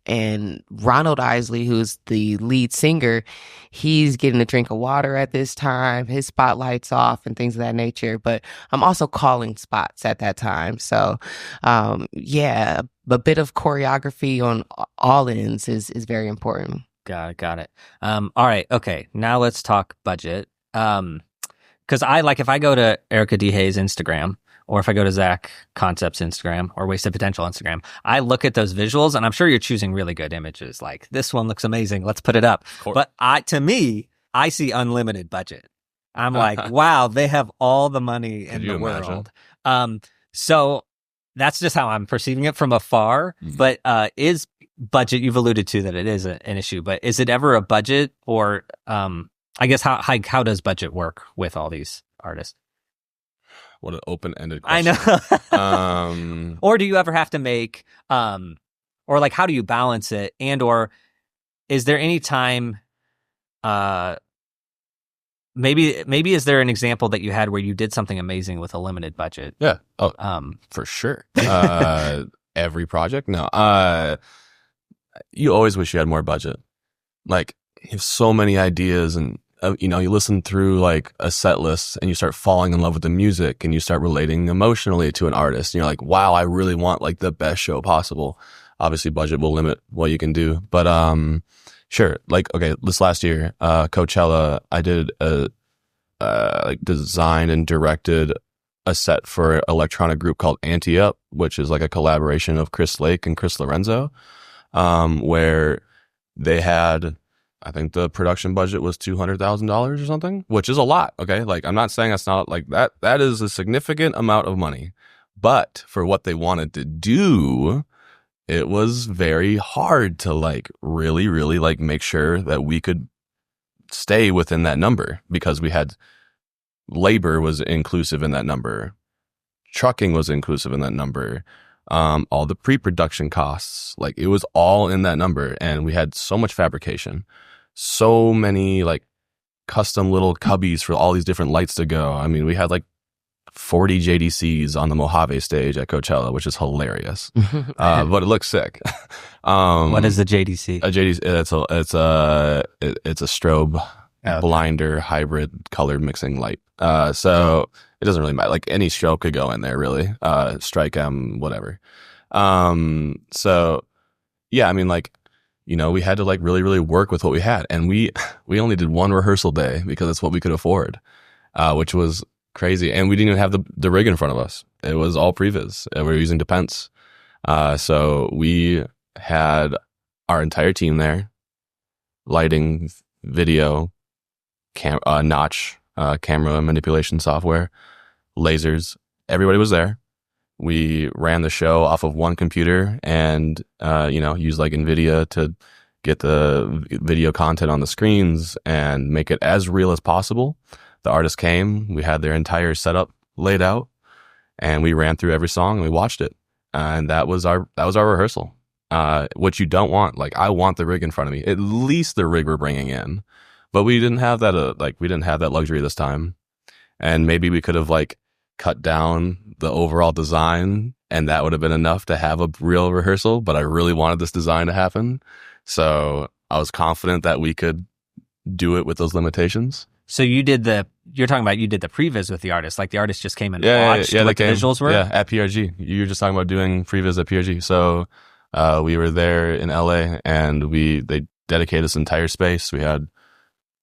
And Ronald Isley, who's the lead singer, he's getting a drink of water at this time. His spotlight's off and things of that nature. But I'm also calling spots at that time. So, a bit of choreography on all ends is very important. Got it. All right. Okay. Now let's talk budget. Because if I go to Erica D. Hayes' Instagram, or if I go to Zach Concepts Instagram or Wasted Potential Instagram, I look at those visuals and I'm sure you're choosing really good images. Like this one looks amazing. Let's put it up. But to me, I see unlimited budget. I'm like, wow, they have all the money in the world. So that's just how I'm perceiving it from afar. Mm-hmm. But is budget, you've alluded to that it is an issue, but is it ever a budget, or I guess how does budget work with all these artists? What an open-ended question. I know. Or do you ever have to make, or like how do you balance it? And or is there any time, maybe is there an example that you had where you did something amazing with a limited budget? Yeah. Oh, for sure. Every project? No. You always wish you had more budget. Like you have so many ideas and you listen through like a set list and you start falling in love with the music and you start relating emotionally to an artist. And you're like, wow, I really want like the best show possible. Obviously budget will limit what you can do, but, sure. Like, okay, this last year, Coachella, I did designed and directed a set for an electronic group called Anti-Up, which is like a collaboration of Chris Lake and Chris Lorenzo, where they had, I think the production budget was $200,000 or something, which is a lot. Okay. Like, I'm not saying that's not like that. That is a significant amount of money, but for what they wanted to do, it was very hard to like really, really like make sure that we could stay within that number, because we had labor was inclusive in that number. Trucking was inclusive in that number. All the pre-production costs, like it was all in that number. And we had so much fabrication, so many like custom little cubbies for all these different lights to go. I mean, we had like 40 JDCs on the Mojave stage at Coachella, which is hilarious. But it looks sick. What is the JDC? A JDC, it's a strobe blinder hybrid color mixing light. So it doesn't really matter. Like any strobe could go in there, really. Strike M, whatever. So yeah, I mean, like, we had to like really, really work with what we had, and we only did one rehearsal day because it's what we could afford, which was crazy. And we didn't even have the rig in front of us. It was all previs, and we were using Depends. So we had our entire team there, lighting, video, notch, camera manipulation software, lasers. Everybody was there. We ran the show off of one computer and, used like NVIDIA to get the video content on the screens and make it as real as possible. The artist came, we had their entire setup laid out, and we ran through every song and we watched it. And that was our rehearsal. What you don't want, like, I want the rig in front of me, at least the rig we're bringing in. But we didn't have that, we didn't have that luxury this time. And maybe we could have like cut down the overall design, and that would have been enough to have a real rehearsal. But I really wanted this design to happen, so I was confident that we could do it with those limitations. So you're talking about you did the previs with the artist, like the artist just came and watched what the visuals were? Yeah, at PRG. You were just talking about doing previs at PRG. So we were there in LA, and they dedicated this entire space. We had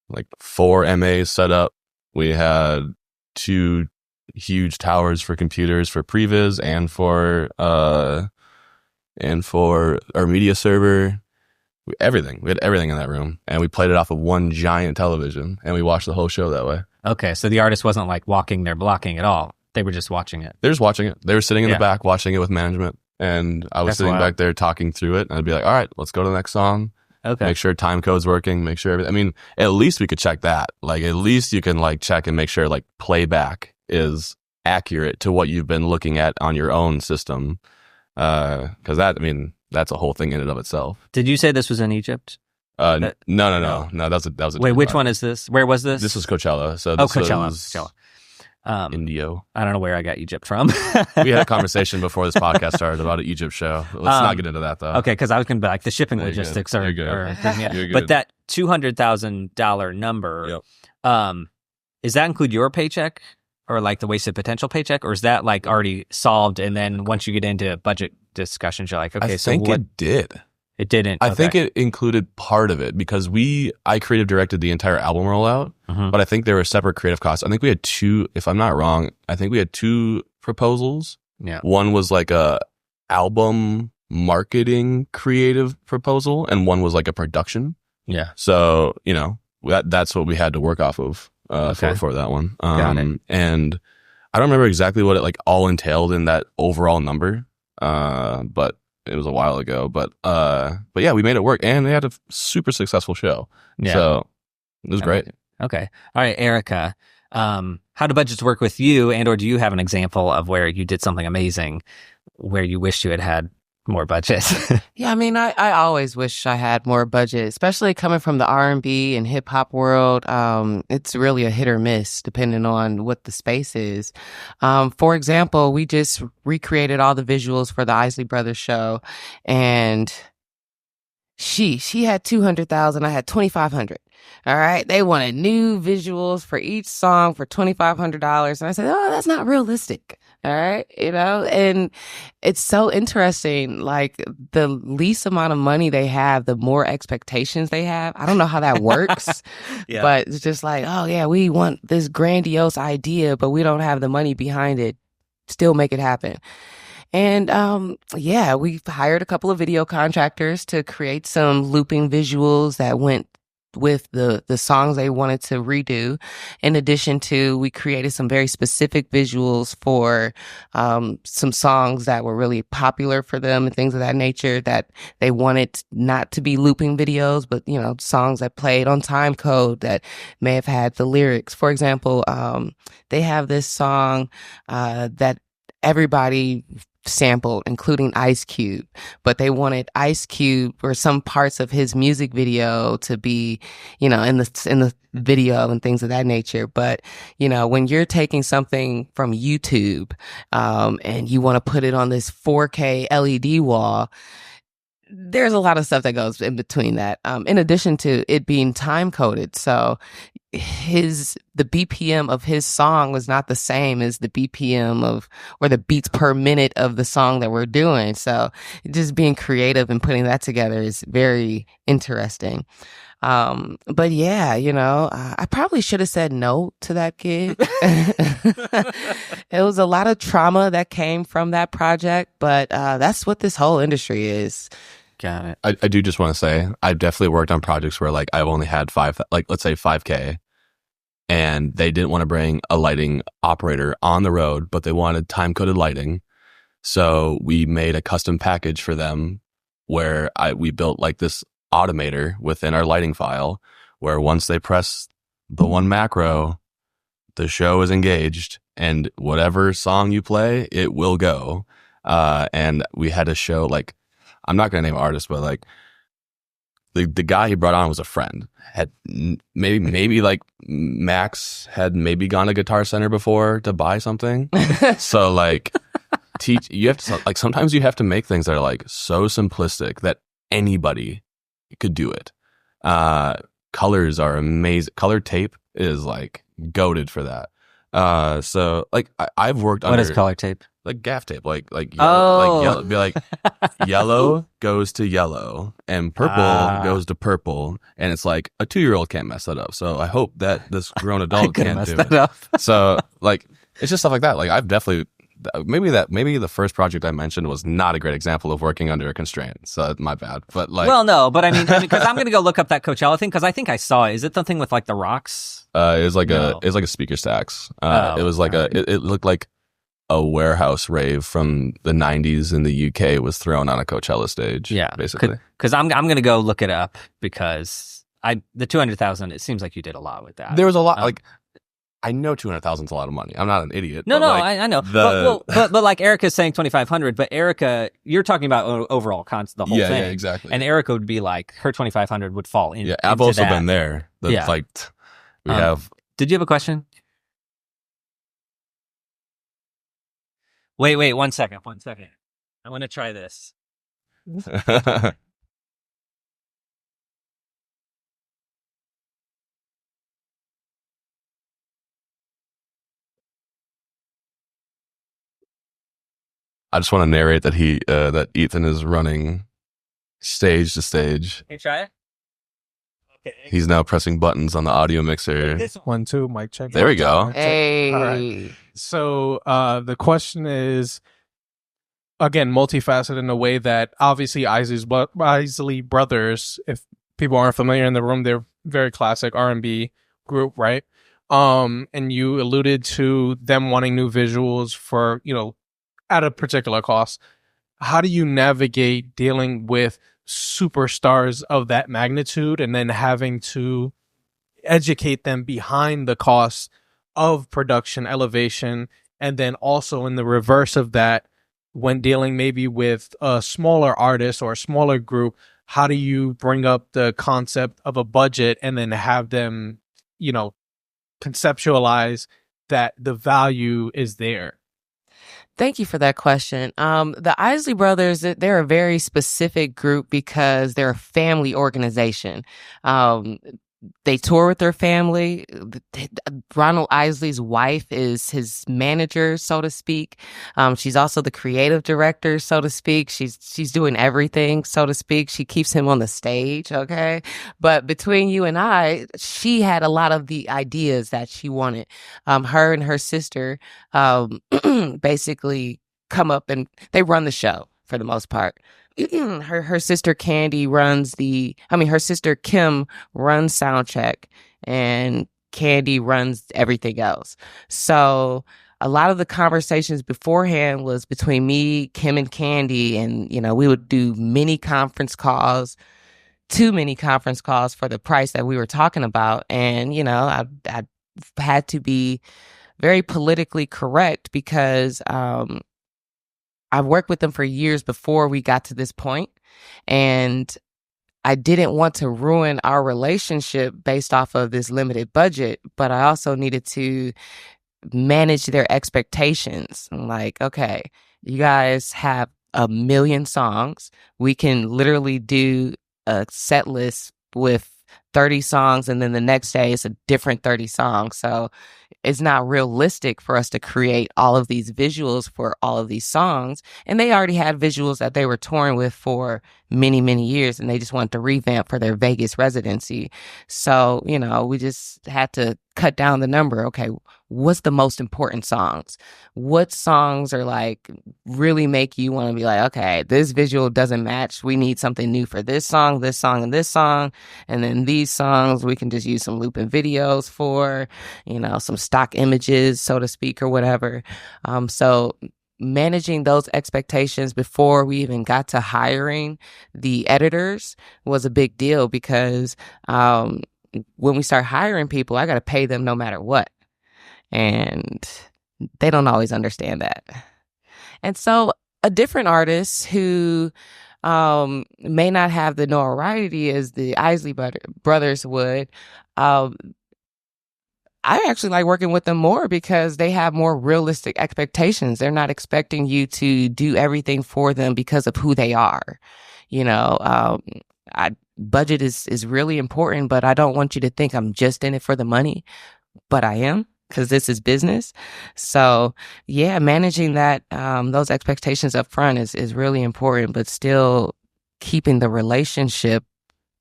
like 4 MAs set up. We had 2 huge towers for computers for previs and for our media server. Everything. We had everything in that room, and we played it off of one giant television, and we watched the whole show that way. Okay, so the artist wasn't like walking there blocking at all. They were just watching it. They were just watching it. They were sitting in the back watching it with management, and I was sitting back there talking through it, and I'd be like, all right, let's go to the next song. Okay. Make sure time code's working, make sure everything. I mean, at least we could check that. Like, at least you can like check and make sure like playback is accurate to what you've been looking at on your own system. Because that's a whole thing in and of itself. Did you say this was in Egypt? No. That was a wait. Which one is this? Where was this? This was Coachella. So Coachella. Indio. I don't know where I got Egypt from. We had a conversation before this podcast started about an Egypt show. Let's not get into that though. Okay, because I was going to be like the shipping logistics are good. You're good. But that $200,000 number, does that include your paycheck or like the wasted potential paycheck, or is that like already solved? And then once you get into budget discussions, you're like, okay, I think it did. It didn't. I think it included part of it because I creative directed the entire album rollout, but I think there were separate creative costs. I think we had 2, if I'm not wrong, I think we had 2 proposals. Yeah. One was like a album marketing creative proposal, and one was like a production. Yeah. So, that's what we had to work off of for that one. Got it. And I don't remember exactly what it like all entailed in that overall number, but it was a while ago. But yeah, we made it work, and they had a super successful show. Yeah. So it was great. Okay. All right, Erica. How do budgets work with you, and or do you have an example of where you did something amazing where you wished you had more budget? Yeah, I mean, I always wish I had more budget, especially coming from the R&B and hip hop world. It's really a hit or miss depending on what the space is. For example, we just recreated all the visuals for the Isley Brothers show, and she had 200,000. I had 2,500. All right. They wanted new visuals for each song for $2,500. And I said, oh, that's not realistic. All right. And it's so interesting. Like, the least amount of money they have, the more expectations they have. I don't know how that works, but it's just like, oh yeah, we want this grandiose idea, but we don't have the money behind it. Still make it happen. And we hired a couple of video contractors to create some looping visuals that went with the songs they wanted to redo. In addition to, we created some very specific visuals for some songs that were really popular for them and things of that nature that they wanted not to be looping videos, but, songs that played on time code that may have had the lyrics. For example, they have this song that everybody sampled, including Ice Cube, but they wanted Ice Cube or some parts of his music video to be, in the video and things of that nature. But, when you're taking something from YouTube, and you want to put it on this 4K LED wall, there's a lot of stuff that goes in between that. In addition to it being time coded. So the BPM of his song was not the same as the BPM or the beats per minute of the song that we're doing. So just being creative and putting that together is very interesting. But yeah, I probably should have said no to that gig. It was a lot of trauma that came from that project, but that's what this whole industry is. Got it. I do just want to say I've definitely worked on projects where like I've only had let's say 5K, and they didn't want to bring a lighting operator on the road, but they wanted time-coded lighting. So we made a custom package for them where we built like this automator within our lighting file where once they press the one macro, the show is engaged and whatever song you play, it will go. And we had to show like, I'm not going to name artists, but like the guy he brought on was a friend. Had maybe like Max had maybe gone to Guitar Center before to buy something. So like you have to like, sometimes you have to make things that are like so simplistic that anybody could do it. Colors are amazing. Color tape is like goated for that. So like I've worked What is color tape? Like gaff tape, like yellow, like yellow, be like yellow goes to yellow and purple goes to purple, and it's like a 2-year-old can't mess that up. So I hope that this grown adult can't do it. So like it's just stuff like that. Like I've definitely maybe the first project I mentioned was not a great example of working under a constraint. So my bad, but like no, but I mean because I'm gonna go look up that Coachella thing because I think I saw it. Is it the thing with like the rocks? It was like a speaker stacks. It was like it looked like a warehouse rave from the 90s in the UK was thrown on a Coachella stage. Yeah, basically. Because I'm going to go look it up because the 200,000. It seems like you did a lot with that. There was a lot. Like I know 200,000 is a lot of money. I'm not an idiot. No, like, I know. But like Erica's saying 2,500. But Erica, you're talking about overall the whole thing. Yeah, exactly. And Erica would be like her 2,500 would fall in. Yeah, I've also been there. Like we have. Did you have a question? Wait, 1 second. I want to try this. I just want to narrate that that Ethan is running stage to stage. Can you try it? Okay. He's now pressing buttons on the audio mixer. This 1, 2, mic check. There we go. Hey. All right. So the question is, again, multifaceted in a way that obviously Isley Brothers, if people aren't familiar in the room, they're very classic R&B group, right? And you alluded to them wanting new visuals for, at a particular cost. How do you navigate dealing with superstars of that magnitude and then having to educate them behind the costs of production elevation, and then also in the reverse of that, when dealing maybe with a smaller artist or a smaller group, how do you bring up the concept of a budget and then have them, conceptualize that the value is there? Thank you for that question. The Isley Brothers, they're a very specific group because they're a family organization. They tour with their family. Ronald Isley's wife is his manager, so to speak. She's also the creative director, so to speak. She's doing everything, so to speak. She keeps him on the stage, okay? But between you and I, she had a lot of the ideas that she wanted. Her and her sister basically come up and they run the show for the most part. Her sister Candy her sister Kim runs soundcheck and Candy runs everything else. So a lot of the conversations beforehand was between me, Kim, and Candy, and we would do too many conference calls for the price that we were talking about. And I had to be very politically correct because I've worked with them for years before we got to this point, and I didn't want to ruin our relationship based off of this limited budget, but I also needed to manage their expectations. I'm like, okay, you guys have a million songs. We can literally do a set list with 30 songs, and then the next day it's a different 30 songs. So it's not realistic for us to create all of these visuals for all of these songs. And they already had visuals that they were touring with for many, many years, and they just wanted to revamp for their Vegas residency. So, we just had to cut down the number. Okay, what's the most important songs? What songs are like really make you want to be like, okay, this visual doesn't match. We need something new for this song, and this song. And then these songs, we can just use some looping videos for, some stock images, so to speak, or whatever. So managing those expectations before we even got to hiring the editors was a big deal, because when we start hiring people, I got to pay them no matter what. And they don't always understand that. And so a different artist who may not have the notoriety as the Isley brothers would, I actually like working with them more because they have more realistic expectations. They're not expecting you to do everything for them because of who they are. Budget is really important, but I don't want you to think I'm just in it for the money, but I am, because this is business. So yeah, managing that, those expectations up front is really important, but still keeping the relationship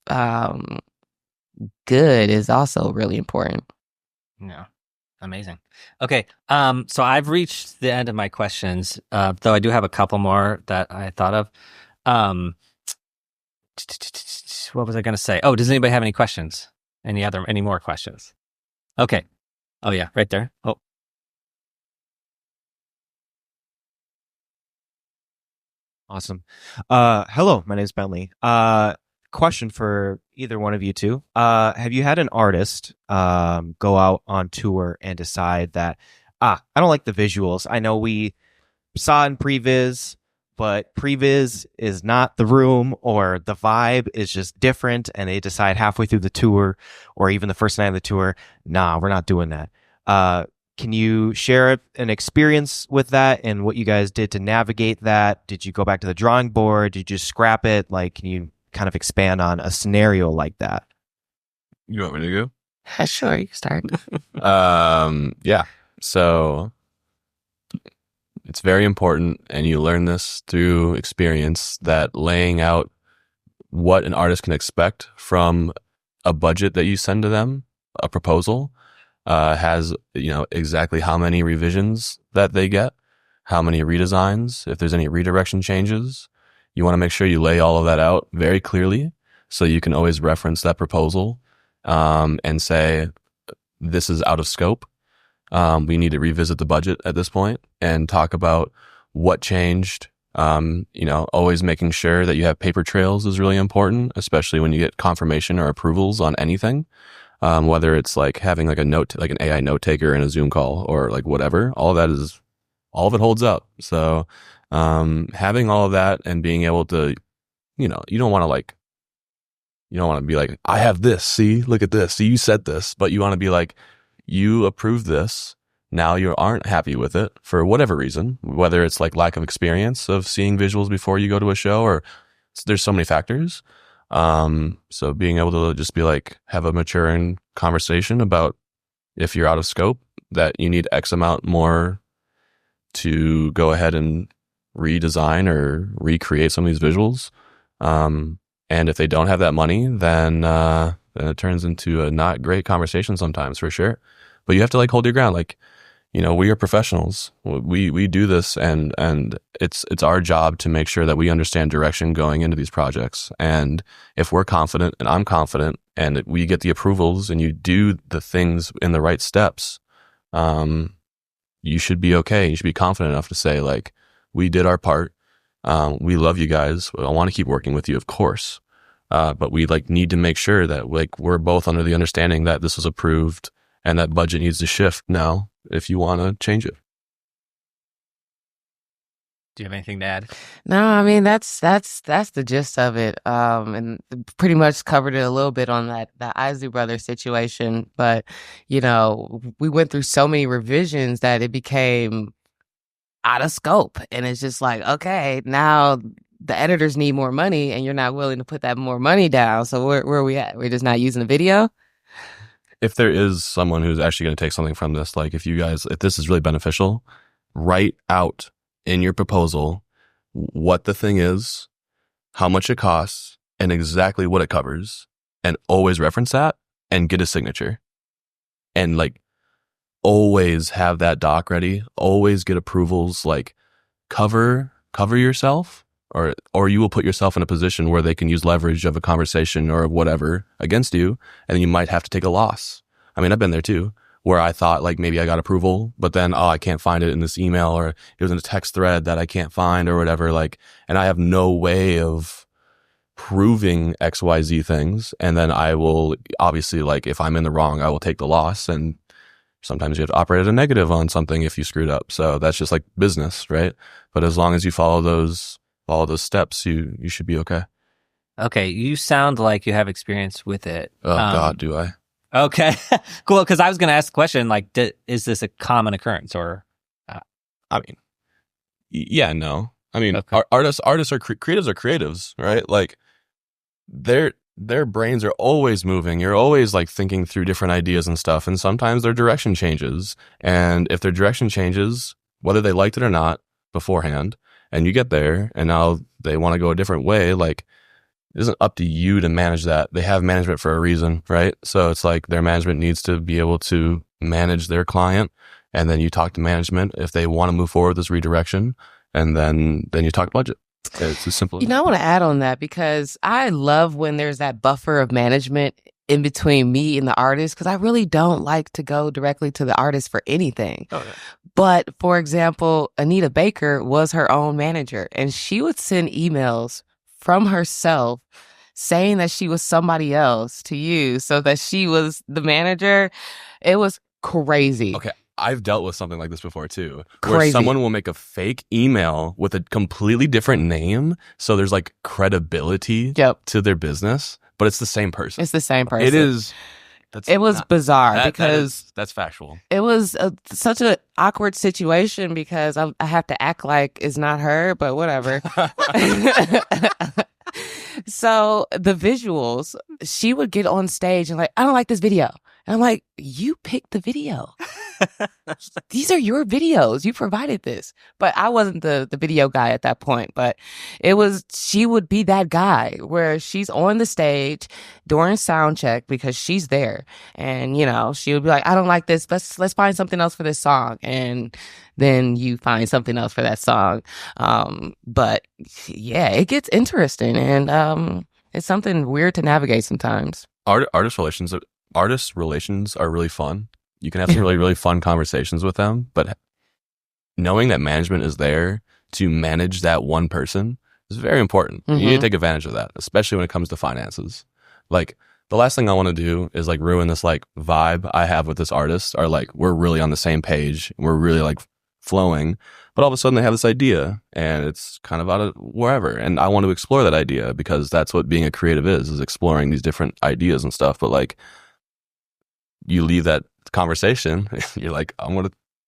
good is also really important. Yeah. Amazing. Okay. So I've reached the end of my questions, though I do have a couple more that I thought of. What was I going to say? Oh, does anybody have any questions? Any more questions? Okay. Oh yeah, right there. Oh. Awesome. Hello, my name is Bentley. Question for either one of you two. Have you had an artist go out on tour and decide that, I don't like the visuals. I know we saw in previs, but previs is not the room, or the vibe is just different, and they decide halfway through the tour or even the first night of the tour, nah, we're not doing that. Can you share an experience with that and what you guys did to navigate that? Did you go back to the drawing board? Did you just scrap it? Like, can you kind of expand on a scenario like that? You want me to go? Sure, you can start. Yeah. So it's very important, and you learn this through experience, that laying out what an artist can expect from a budget that you send to them, a proposal, has, exactly how many revisions that they get, how many redesigns, if there's any redirection changes. You want to make sure you lay all of that out very clearly, so you can always reference that proposal and say, this is out of scope. We need to revisit the budget at this point and talk about what changed. Always making sure that you have paper trails is really important, especially when you get confirmation or approvals on anything. Whether it's like having like an AI note taker in a Zoom call or like whatever, all of it holds up. So, having all of that and being able to, you don't want to be like, I have this, see, look at this. See, you said this, but you want to be like, you approved this. Now you aren't happy with it for whatever reason, whether it's like lack of experience of seeing visuals before you go to a show, or there's so many factors. So being able to just be like, have a maturing conversation about if you're out of scope, that you need X amount more to go ahead and redesign or recreate some of these visuals. And if they don't have that money, then it turns into a not great conversation sometimes, for sure. But you have to like hold your ground. Like, we are professionals. We do this, and it's our job to make sure that we understand direction going into these projects. And if we're confident, and I'm confident, and we get the approvals, and you do the things in the right steps, you should be okay. You should be confident enough to say, like, we did our part. We love you guys. I want to keep working with you, of course. But we need to make sure that we're both under the understanding that this was approved and that budget needs to shift now if you want to change it. Do you have anything to add? No, I mean, that's the gist of it. And pretty much covered it a little bit on that Isley Brothers situation. But, we went through so many revisions that it became out of scope. And it's just like, okay, now the editors need more money and you're not willing to put that more money down. So where are we at? We're just not using the video? If there is someone who's actually going to take something from this, like if this is really beneficial, write out in your proposal what the thing is, how much it costs, and exactly what it covers, and always reference that and get a signature. And like always have that doc ready, always get approvals, like cover yourself, or you will put yourself in a position where they can use leverage of a conversation or whatever against you, and you might have to take a loss. I mean, I've been there too, where I thought like maybe I got approval, but then, I can't find it in this email, or it was in a text thread that I can't find or whatever, like, and I have no way of proving XYZ things. And then I will obviously, like, if I'm in the wrong, I will take the loss. And sometimes you have to operate at a negative on something if you screwed up. So that's just like business, right? But as long as you follow those steps, you should be okay. Okay, you sound like you have experience with it. Oh God, do I? Okay, cool. Because I was going to ask the question, like, is this a common occurrence, or? I mean, yeah, no. I mean, Okay. artists are creatives are creatives, right? Like, their brains are always moving. You're always like thinking through different ideas and stuff, and sometimes their direction changes. And if their direction changes, whether they liked it or not beforehand, and you get there, and now they want to go a different way, like, it isn't up to you to manage that. They have management for a reason, right? So it's like their management needs to be able to manage their client, and then you talk to management if they want to move forward with this redirection, and then you talk budget. It's as simple as I want to add on that because I love when there's that buffer of management in between me and the artist, because I really don't like to go directly to the artist for anything. Oh, yeah. But for example, Anita Baker was her own manager, and she would send emails from herself saying that she was somebody else to you so that she was the manager. It was crazy. Okay. I've dealt with something like this before too, Crazy. where someone will make a fake email with a completely different name, so there's like credibility to their business, but it's the same person. It's the same person. It is. It was bizarre because that's factual. it was such an awkward situation because I have to act like it's not her, but whatever. So the visuals, she would get on stage and like, I don't like this video. And I'm like, you picked the video. These are your videos. You provided this. But I wasn't the video guy at that point. But she would be that guy where she's on the stage during sound check because she's there. And, she would be like, I don't like this. Let's find something else for this song. And then you find something else for that song. But yeah, it gets interesting. And it's something weird to navigate sometimes. Artist relations are really fun. You can have some really, really fun conversations with them, but knowing that management is there to manage that one person is very important. Mm-hmm. You need to take advantage of that, especially when it comes to finances. Like, the last thing I want to do is like ruin this like vibe I have with this artist, or like we're really on the same page, we're really like flowing, but all of a sudden they have this idea and it's kind of out of wherever, and I want to explore that idea because that's what being a creative is exploring these different ideas and stuff. But like, you leave that conversation, you're like,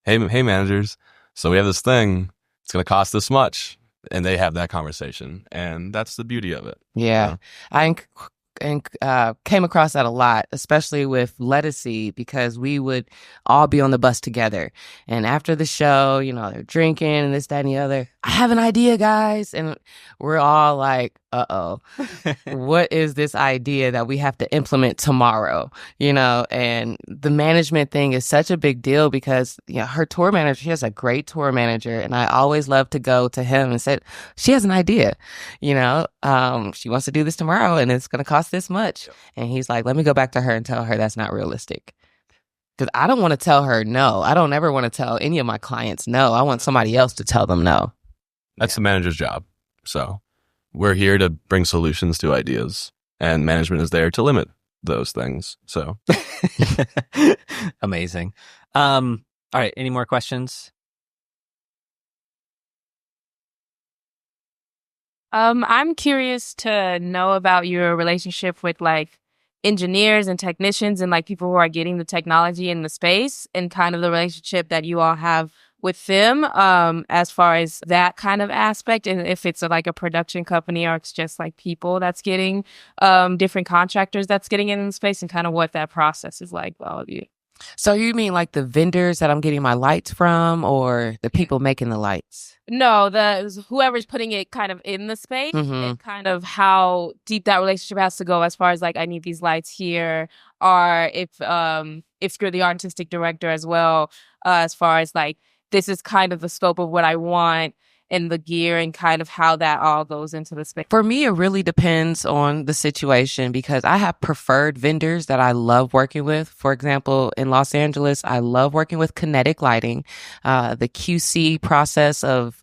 hey managers, so we have this thing, it's going to cost this much, and they have that conversation, and that's the beauty of it. Yeah. I came across that a lot, especially with Lettucey, because we would all be on the bus together, and after the show, they're drinking and this, that, and the other. I have an idea, guys, and we're all like, uh-oh, what is this idea that we have to implement tomorrow? And the management thing is such a big deal because her tour manager, she has a great tour manager, and I always love to go to him and say, she has an idea, she wants to do this tomorrow and it's going to cost this much. And he's like, let me go back to her and tell her that's not realistic. Because I don't want to tell her no. I don't ever want to tell any of my clients no. I want somebody else to tell them no. That's the manager's job. So we're here to bring solutions to ideas, and management is there to limit those things. So amazing. All right. Any more questions? I'm curious to know about your relationship with like engineers and technicians and like people who are getting the technology in the space, and kind of the relationship that you all have with them as far as that kind of aspect, and if it's like a production company or it's just like people that's getting different contractors that's getting in the space, and kind of what that process is like for all of you. So you mean like the vendors that I'm getting my lights from, or the people making the lights? No, whoever's putting it kind of in the space, and kind of how deep that relationship has to go as far as like, I need these lights here, or if you're the artistic director as well, as far as like, this is kind of the scope of what I want and the gear, and kind of how that all goes into the space. For me, it really depends on the situation, because I have preferred vendors that I love working with. For example, in Los Angeles, I love working with Kinetic Lighting. The QC process of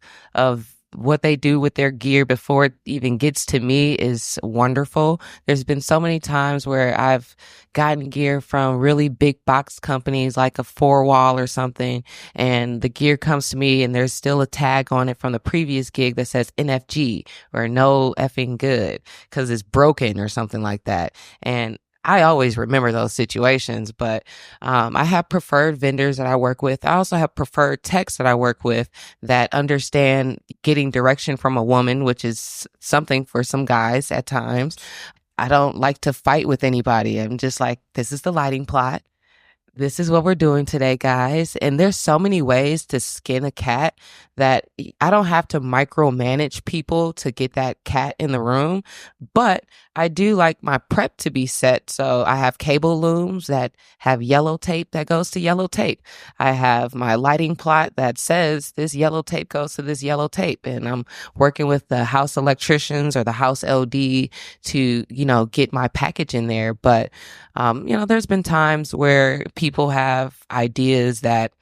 what they do with their gear before it even gets to me is wonderful. There's been so many times where I've gotten gear from really big box companies like a 4Wall or something, and the gear comes to me and there's still a tag on it from the previous gig that says NFG, or no effing good, because it's broken or something like that. And I always remember those situations, but I have preferred vendors that I work with. I also have preferred techs that I work with that understand getting direction from a woman, which is something for some guys at times. I don't like to fight with anybody. I'm just like, this is the lighting plot. This is what we're doing today, guys. And there's so many ways to skin a cat that I don't have to micromanage people to get that cat in the room. But I do like my prep to be set. So I have cable looms that have yellow tape that goes to yellow tape. I have my lighting plot that says this yellow tape goes to this yellow tape. And I'm working with the house electricians or the house LD to, get my package in there. But, there's been times where people have ideas that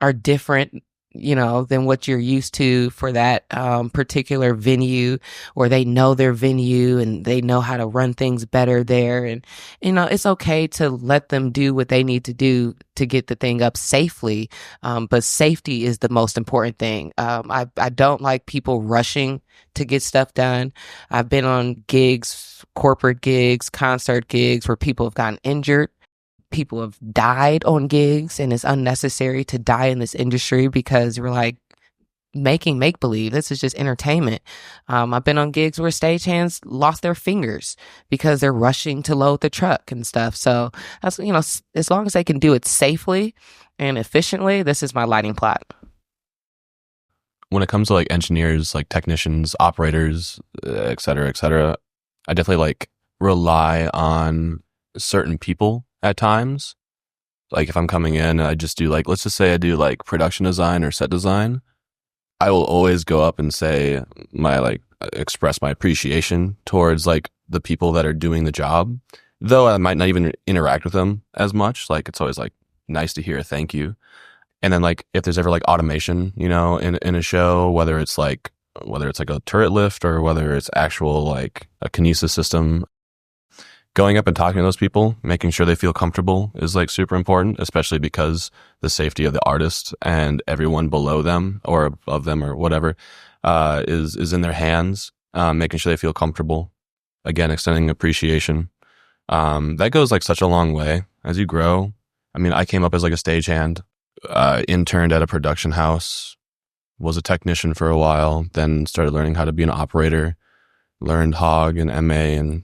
are different, than what you're used to for that particular venue, or they know their venue and they know how to run things better there. And, it's okay to let them do what they need to do to get the thing up safely. But safety is the most important thing. I don't like people rushing to get stuff done. I've been on gigs, corporate gigs, concert gigs where people have gotten injured. People have died on gigs, and it's unnecessary to die in this industry because we're like making make-believe. This is just entertainment. I've been on gigs where stagehands lost their fingers because they're rushing to load the truck and stuff. So that's, as long as they can do it safely and efficiently, this is my lighting plot. When it comes to like engineers, like technicians, operators, et cetera, I definitely like rely on certain people at times. Like if I'm coming in and I just do like, let's just say I do like production design or set design, I will always go up and say express my appreciation towards like the people that are doing the job, though I might not even interact with them as much. Like it's always like nice to hear a thank you. And then like if there's ever like automation, in a show, whether it's like a turret lift or whether it's actual like a kinesis system, going up and talking to those people, making sure they feel comfortable is like super important, especially because the safety of the artist and everyone below them or above them or whatever is in their hands. Making sure they feel comfortable. Again, extending appreciation. That goes like such a long way as you grow. I mean, I came up as like a stagehand, interned at a production house, was a technician for a while, then started learning how to be an operator, learned Hog and MA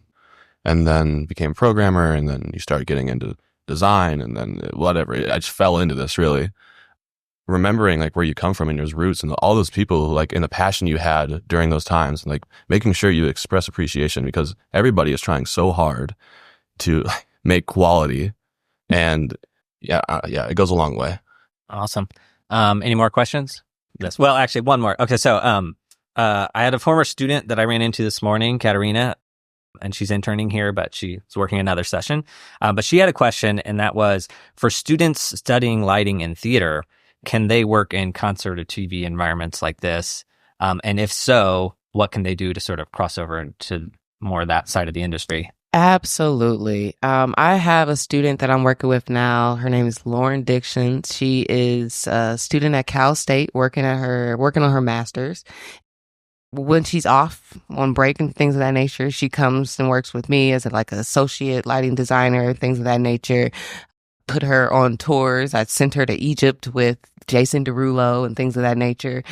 and then became a programmer, and then you start getting into design, and then whatever. I just fell into this really. Remembering like where you come from and your roots and all those people like in the passion you had during those times, and like making sure you express appreciation because everybody is trying so hard to make quality. And yeah, it goes a long way. Awesome. Any more questions? Yes. Well, actually one more. Okay. So, I had a former student that I ran into this morning, Katerina, and she's interning here, but she's working another session. But she had a question, and that was for students studying lighting and theater, can they work in concert or TV environments like this? And if so, what can they do to sort of cross over into more of that side of the industry? Absolutely. I have a student that I'm working with now. Her name is Lauren Dixon. She is a student at Cal State working on her master's. When she's off on break and things of that nature, she comes and works with me as like an associate lighting designer, things of that nature. put her on tours. I sent her to Egypt with Jason Derulo and things of that nature.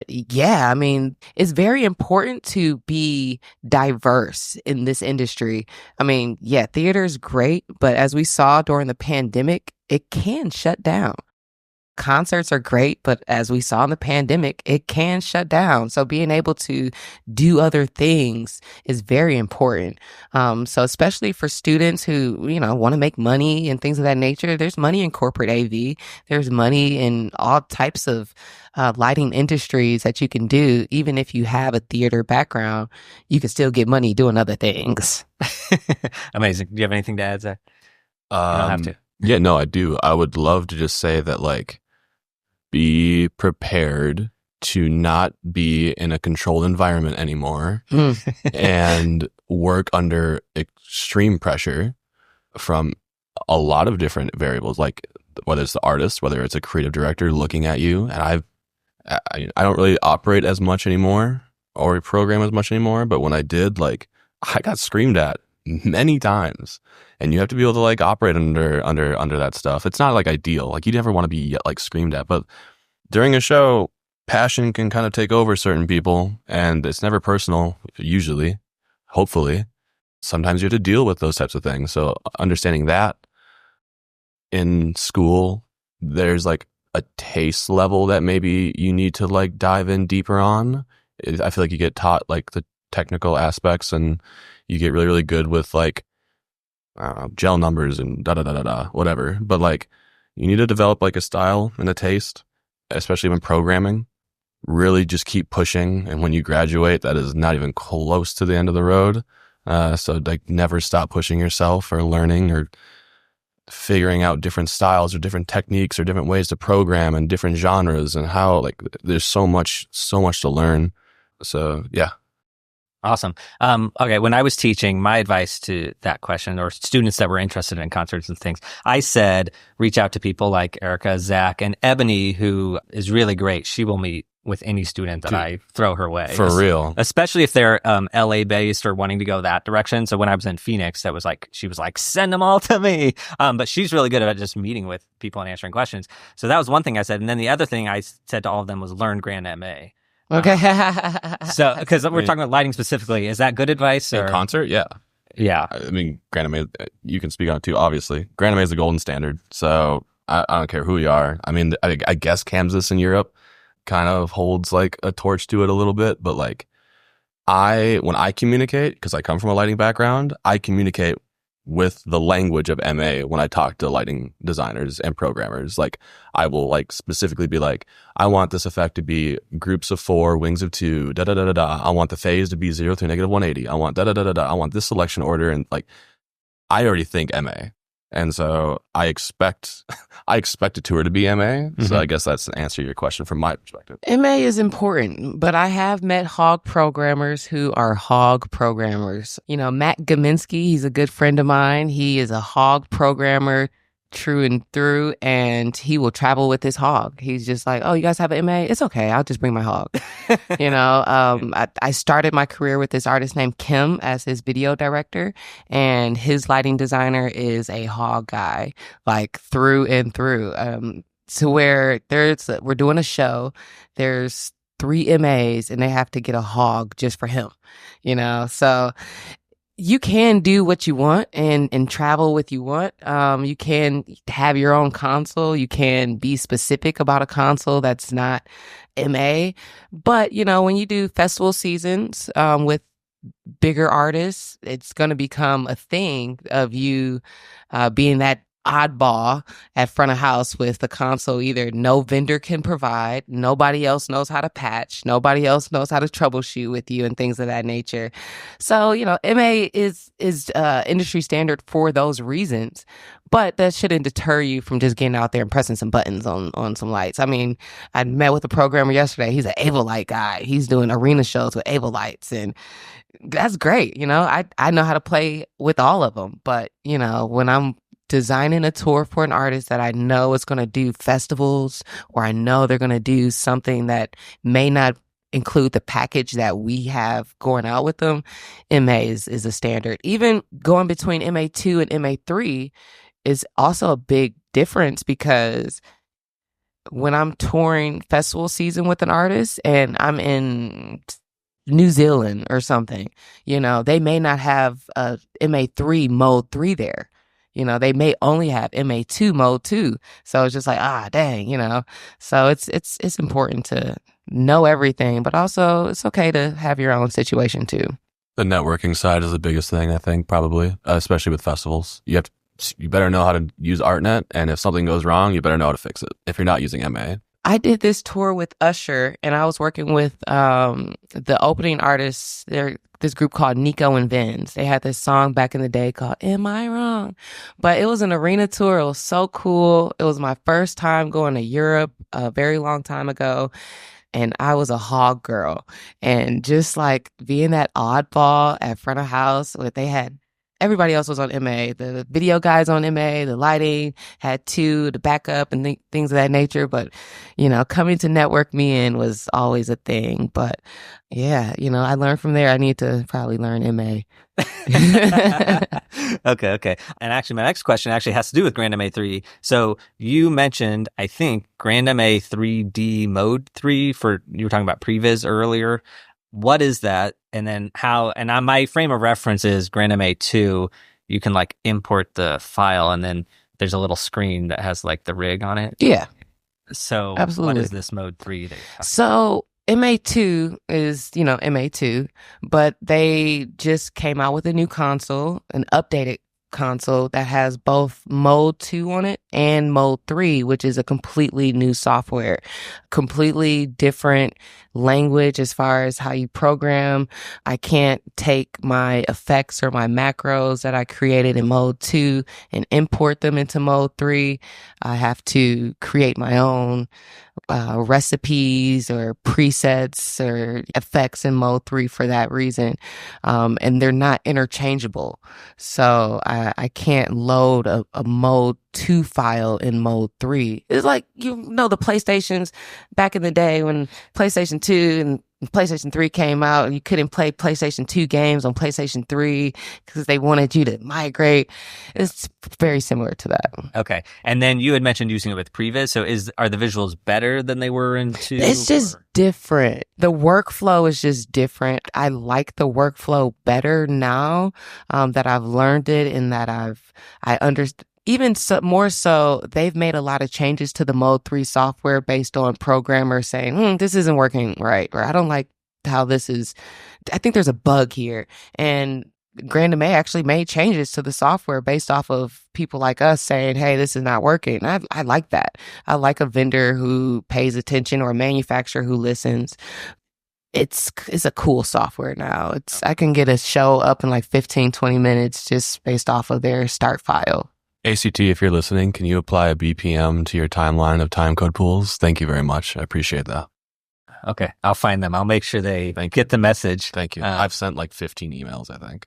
Yeah, I mean, it's very important to be diverse in this industry. I mean, yeah, theater is great, but as we saw during the pandemic, it can shut down. Concerts are great, but as we saw in the pandemic, it can shut down. So being able to do other things is very important. So especially for students who, want to make money and things of that nature, there's money in corporate AV. There's money in all types of lighting industries that you can do. Even if you have a theater background, you can still get money doing other things. Amazing. Do you have anything to add, Zach? You don't have to. Yeah, no, I do. I would love to just say that, like, be prepared to not be in a controlled environment anymore and work under extreme pressure from a lot of different variables, like whether it's the artist, whether it's a creative director looking at you. And I don't really operate as much anymore or program as much anymore, but when I did, like, I got screamed at many times, and you have to be able to, like, operate under that stuff. It's not, like, ideal. Like, you never want to be, like, screamed at, but during a show, passion can kind of take over certain people, and it's never personal, usually, hopefully. Sometimes you have to deal with those types of things. So understanding that in school, there's, like, a taste level that maybe you need to, like, dive in deeper on. I feel like you get taught, like, the technical aspects, and you get really, really good with, like, I don't know, gel numbers and da-da-da-da-da, whatever. But, like, you need to develop, like, a style and a taste, especially when programming. Really just keep pushing. And when you graduate, that is not even close to the end of the road. So, like, never stop pushing yourself or learning or figuring out different styles or different techniques or different ways to program and different genres and how, like, there's so much to learn. So, yeah. Awesome. Okay. When I was teaching, my advice to that question, or students that were interested in concerts and things, I said, reach out to people like Erica, Zach, and Ebony, who is really great. She will meet with any student that I throw her way. For real. Especially if they're LA based or wanting to go that direction. So when I was in Phoenix, she was like, send them all to me. But she's really good at just meeting with people and answering questions. So that was one thing I said. And then the other thing I said to all of them was learn Grand MA. Okay. So, because we're talking about lighting specifically, is that good advice? Or? In concert? Yeah. Yeah. I mean, Grand MA, you can speak on it too, obviously. Grand MA is the golden standard. So I don't care who you are. I mean, I guess Kansas in Europe kind of holds, like, a torch to it a little bit. But, like, when I communicate, because I come from a lighting background, I communicate with the language of MA when I talk to lighting designers and programmers. Like, I will, like, specifically be like, I want this effect to be groups of 4, wings of 2, da-da-da-da-da. I want the phase to be 0 through -180. I want da-da-da-da-da. I want this selection order. And, like, I already think MA. And so I expect a tour to be MA. Mm-hmm. So I guess that's the answer to your question from my perspective. MA is important, but I have met Hog programmers who are Hog programmers. Matt Gaminsky, he's a good friend of mine. He is a Hog programmer true and through, and he will travel with his Hog. He's just like, oh, you guys have an MA? It's okay. I'll just bring my Hog. I started my career with this artist named Kim as his video director, and his lighting designer is a Hog guy, like, through and through. To where we're doing a show, there's 3 MAs, and they have to get a Hog just for him, so you can do what you want and travel what you want. You can have your own console. You can be specific about a console that's not MA. But, when you do festival seasons with bigger artists, it's going to become a thing of you being that oddball at front of house with the console either no vendor can provide, nobody else knows how to patch, nobody else knows how to troubleshoot with you, and things of that nature. So, MA is industry standard for those reasons, but that shouldn't deter you from just getting out there and pressing some buttons on some lights. I mean, I met with a programmer yesterday. He's an Avolite guy. He's doing arena shows with Avolites, and that's great. I know how to play with all of them, but when I'm designing a tour for an artist that I know is going to do festivals, or I know they're going to do something that may not include the package that we have going out with them, MA is a standard. Even going between MA2 and MA3, is also a big difference because when I'm touring festival season with an artist and I'm in New Zealand or something, they may not have a MA3 mode 3 there. They may only have MA2 mode 2. So it's just like, dang, So it's important to know everything, but also it's okay to have your own situation too. The networking side is the biggest thing, I think, probably, especially with festivals. You better know how to use ArtNet, and if something goes wrong, you better know how to fix it if you're not using MA. I did this tour with Usher, and I was working with the opening artists. This group called Nico and Vins. They had this song back in the day called Am I Wrong? But it was an arena tour. It was so cool. It was my first time going to Europe a very long time ago. And I was a hog girl. And just like being that oddball at front of house, they had everybody else was on MA. The video guys on MA, the lighting had 2, the backup and things of that nature. But, coming to network me in was always a thing. But yeah, I learned from there. I need to probably learn MA. Okay. And actually, my next question actually has to do with Grand MA3. So you mentioned, I think, Grand MA 3D Mode 3 you were talking about previs earlier. What is that? And then how, and on my frame of reference is Grand MA2. You can import the file and then there's a little screen that has the rig on it. Yeah. So absolutely. What is this Mode 3? So MA2 is, MA2, but they just came out with a new console, an updated console that has both Mode 2 on it and Mode 3, which is a completely new software, completely different language as far as how you program. I can't take my effects or my macros that I created in Mode 2 and import them into Mode 3. I have to create my own recipes or presets or effects in Mode 3 for that reason. And they're not interchangeable. So I can't load a Mode 2 file in Mode 3. It's like, the PlayStations back in the day when PlayStation 2 and PlayStation 3 came out, you couldn't play PlayStation 2 games on PlayStation 3 because they wanted you to migrate. It's very similar to that. Okay. And then you had mentioned using it with Previs. So are the visuals better than they were in 2? It's just different. The workflow is just different. I like the workflow better now that I've learned it and that I understand. Even more so, they've made a lot of changes to the Mode 3 software based on programmers saying, this isn't working right, or I don't like how this is. I think there's a bug here. And Grand MA actually made changes to the software based off of people like us saying, hey, this is not working. I like that. I like a vendor who pays attention or a manufacturer who listens. It's a cool software now. I can get a show up in 15, 20 minutes just based off of their start file. ACT, if you're listening, can you apply a BPM to your timeline of timecode pools? Thank you very much. I appreciate that. Okay. I'll find them. I'll make sure they get the message. Thank you. I've sent 15 emails, I think.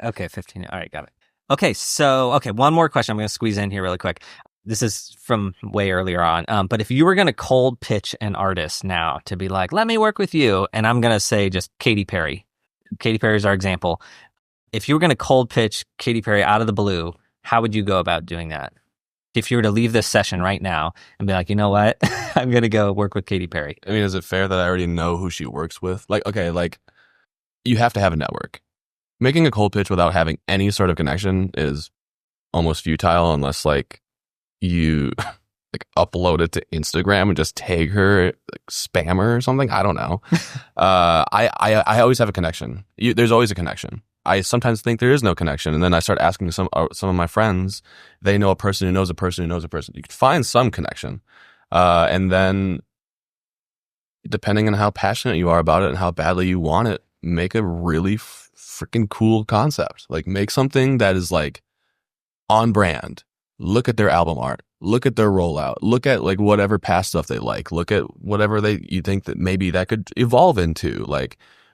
Okay, 15. All right, got it. Okay, so, one more question I'm going to squeeze in here really quick. This is from way earlier on. But if you were going to cold pitch an artist now to be like, let me work with you, and I'm going to say just Katy Perry. Katy Perry is our example. If you were going to cold pitch Katy Perry out of the blue, how would you go about doing that? If you were to leave this session right now and be like, you know what? I'm going to go work with Katy Perry. I mean, is it fair that I already know who she works with? You have to have a network. Making a cold pitch without having any sort of connection is almost futile unless you upload it to Instagram and just tag her spammer or something. I don't know. I always have a connection. There's always a connection. I sometimes think there is no connection, and then I start asking some of my friends. They know a person who knows a person who knows a person. You can find some connection, and then depending on how passionate you are about it and how badly you want it, make a really freaking cool concept. Make something that is on brand. Look at their album art. Look at their rollout. Look at whatever past stuff they like. Look at whatever you think that maybe that could evolve into.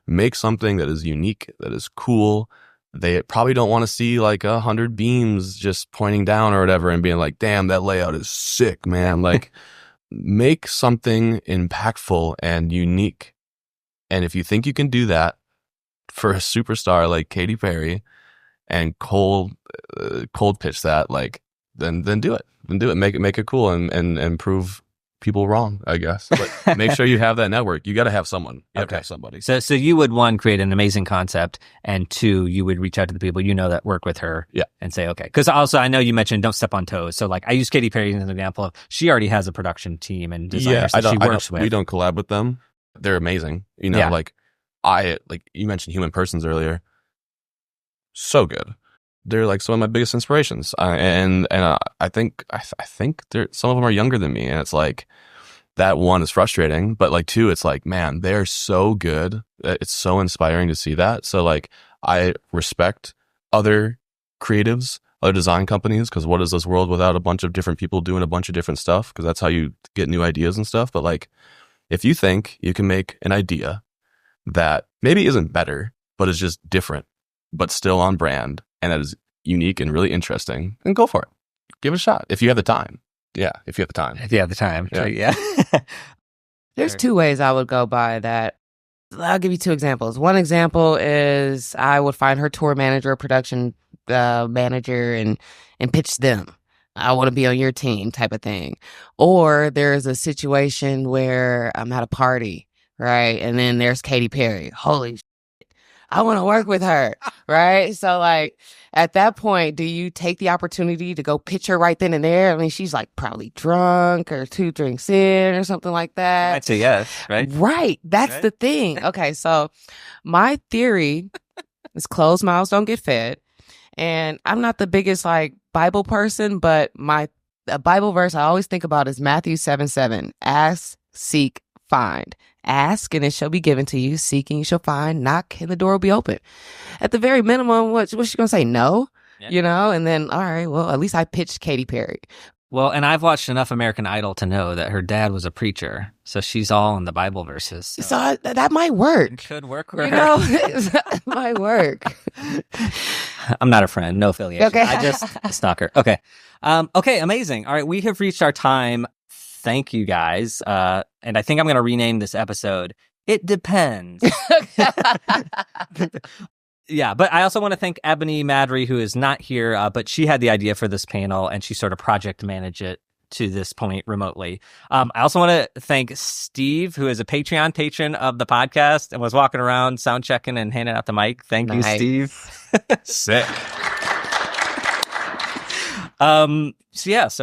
Make something that is unique, that is cool. They probably don't want to see 100 beams just pointing down or whatever and being like, damn, that layout is sick, man. Make something impactful and unique. And if you think you can do that for a superstar like Katy Perry and cold cold pitch that, like, then do it. Make it cool and prove people wrong, I guess. But make sure you have that network. You got to have someone. You have to have somebody. So you would, one, create an amazing concept, and two, you would reach out to the people that work with her, and say, okay. Because also, I know you mentioned don't step on toes. So like, I use Katy Perry as an example of, she already has a production team and designers that she works with. We don't collab with them. They're amazing. Like you mentioned Human Persons earlier. So good. They're like some of my biggest inspirations, and I think some of them are younger than me, and it's like that one is frustrating, but like two, it's like, man, they're so good. It's so inspiring to see that. So like, I respect other creatives, other design companies, because what is this world without a bunch of different people doing a bunch of different stuff? Because that's how you get new ideas and stuff. But like, if you think you can make an idea that maybe isn't better, but is just different, but still on brand, and that is unique and really interesting, then go for it. Give it a shot if you have the time. Yeah, if you have the time. If you have the time. Yeah. There's two ways I would go by that. I'll give you two examples. One example is I would find her tour manager or production manager and pitch them. I want to be on your team type of thing. Or there's a situation where I'm at a party, right? And then there's Katy Perry. Holy shit, I want to work with her, right? So like, at that point, do you take the opportunity to go pitch her right then and there? I mean, she's like probably drunk or 2 drinks in or something like that. I'd say yes, right? Right. That's the thing. Okay, so my theory is closed mouths don't get fed. And I'm not the biggest like Bible person, but a Bible verse I always think about is Matthew 7:7. Ask, seek, find. Ask and it shall be given to you. Seek and you shall find. Knock and the door will be open. At the very minimum, what's she gonna say? No, And then all right, well, at least I pitched Katy Perry. Well, and I've watched enough American Idol to know that her dad was a preacher, so she's all in the Bible verses. So that might work. It could work for her. It might work. I'm not a friend, no affiliation. Okay. I just stalk her. Okay. Okay, amazing. All right, we have reached our time. Thank you, guys. And I think I'm going to rename this episode, It Depends. Yeah, but I also want to thank Ebony Madry, who is not here, but she had the idea for this panel, and she sort of project managed it to this point remotely. I also want to thank Steve, who is a Patreon patron of the podcast and was walking around sound checking and handing out the mic. Thank you, Steve. Sick. So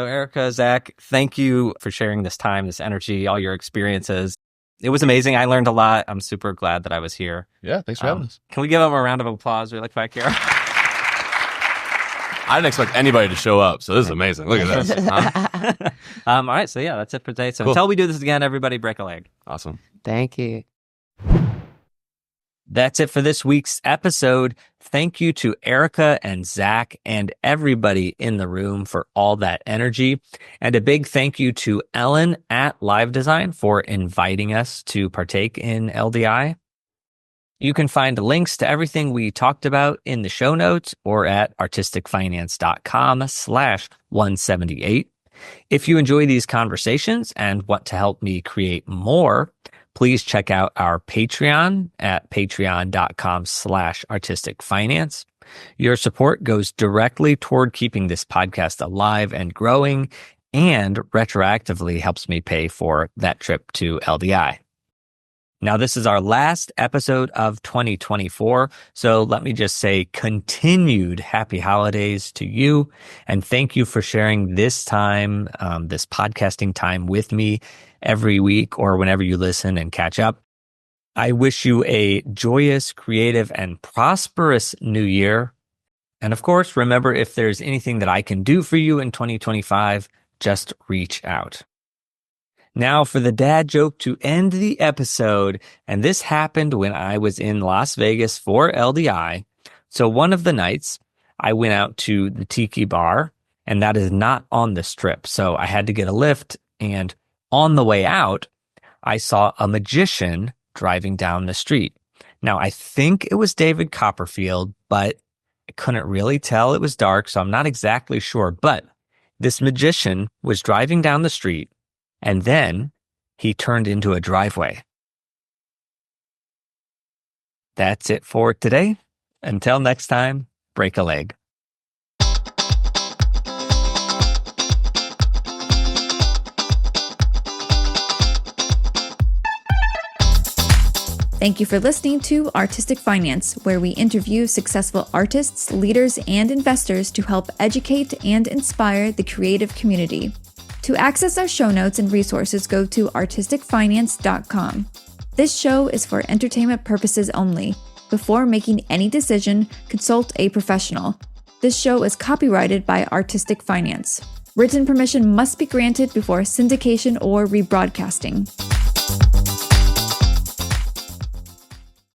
Erica, Zach, thank you for sharing this time, this energy, all your experiences. It was amazing. I learned a lot. I'm super glad that I was here. Yeah, thanks for having us. Can we give them a round of applause really quick here? I didn't expect anybody to show up, so this is amazing. Look at this. Huh? All right, so yeah, that's it for today. So until we do this again, everybody break a leg. Awesome. Thank you. That's it for this week's episode. Thank you to Erica and Zach and everybody in the room for all that energy. And a big thank you to Ellen at Live Design for inviting us to partake in LDI. You can find links to everything we talked about in the show notes or at artisticfinance.com/178. If you enjoy these conversations and want to help me create more, please check out our Patreon at patreon.com/artisticfinance. Your support goes directly toward keeping this podcast alive and growing, and retroactively helps me pay for that trip to LDI. Now, this is our last episode of 2024, so let me just say continued happy holidays to you, and thank you for sharing this time, this podcasting time with me every week or whenever you listen and catch up. I wish you a joyous, creative, and prosperous new year. And of course, remember, if there's anything that I can do for you in 2025, just reach out. Now for the dad joke to end the episode, and this happened when I was in Las Vegas for LDI. So one of the nights, I went out to the Tiki Bar, and that is not on the strip. So I had to get a lift, and on the way out, I saw a magician driving down the street. Now, I think it was David Copperfield, but I couldn't really tell. It was dark, so I'm not exactly sure. But this magician was driving down the street, and then he turned into a driveway. That's it for today. Until next time, break a leg. Thank you for listening to Artistic Finance, where we interview successful artists, leaders, and investors to help educate and inspire the creative community. To access our show notes and resources, go to artisticfinance.com. This show is for entertainment purposes only. Before making any decision, consult a professional. This show is copyrighted by Artistic Finance. Written permission must be granted before syndication or rebroadcasting.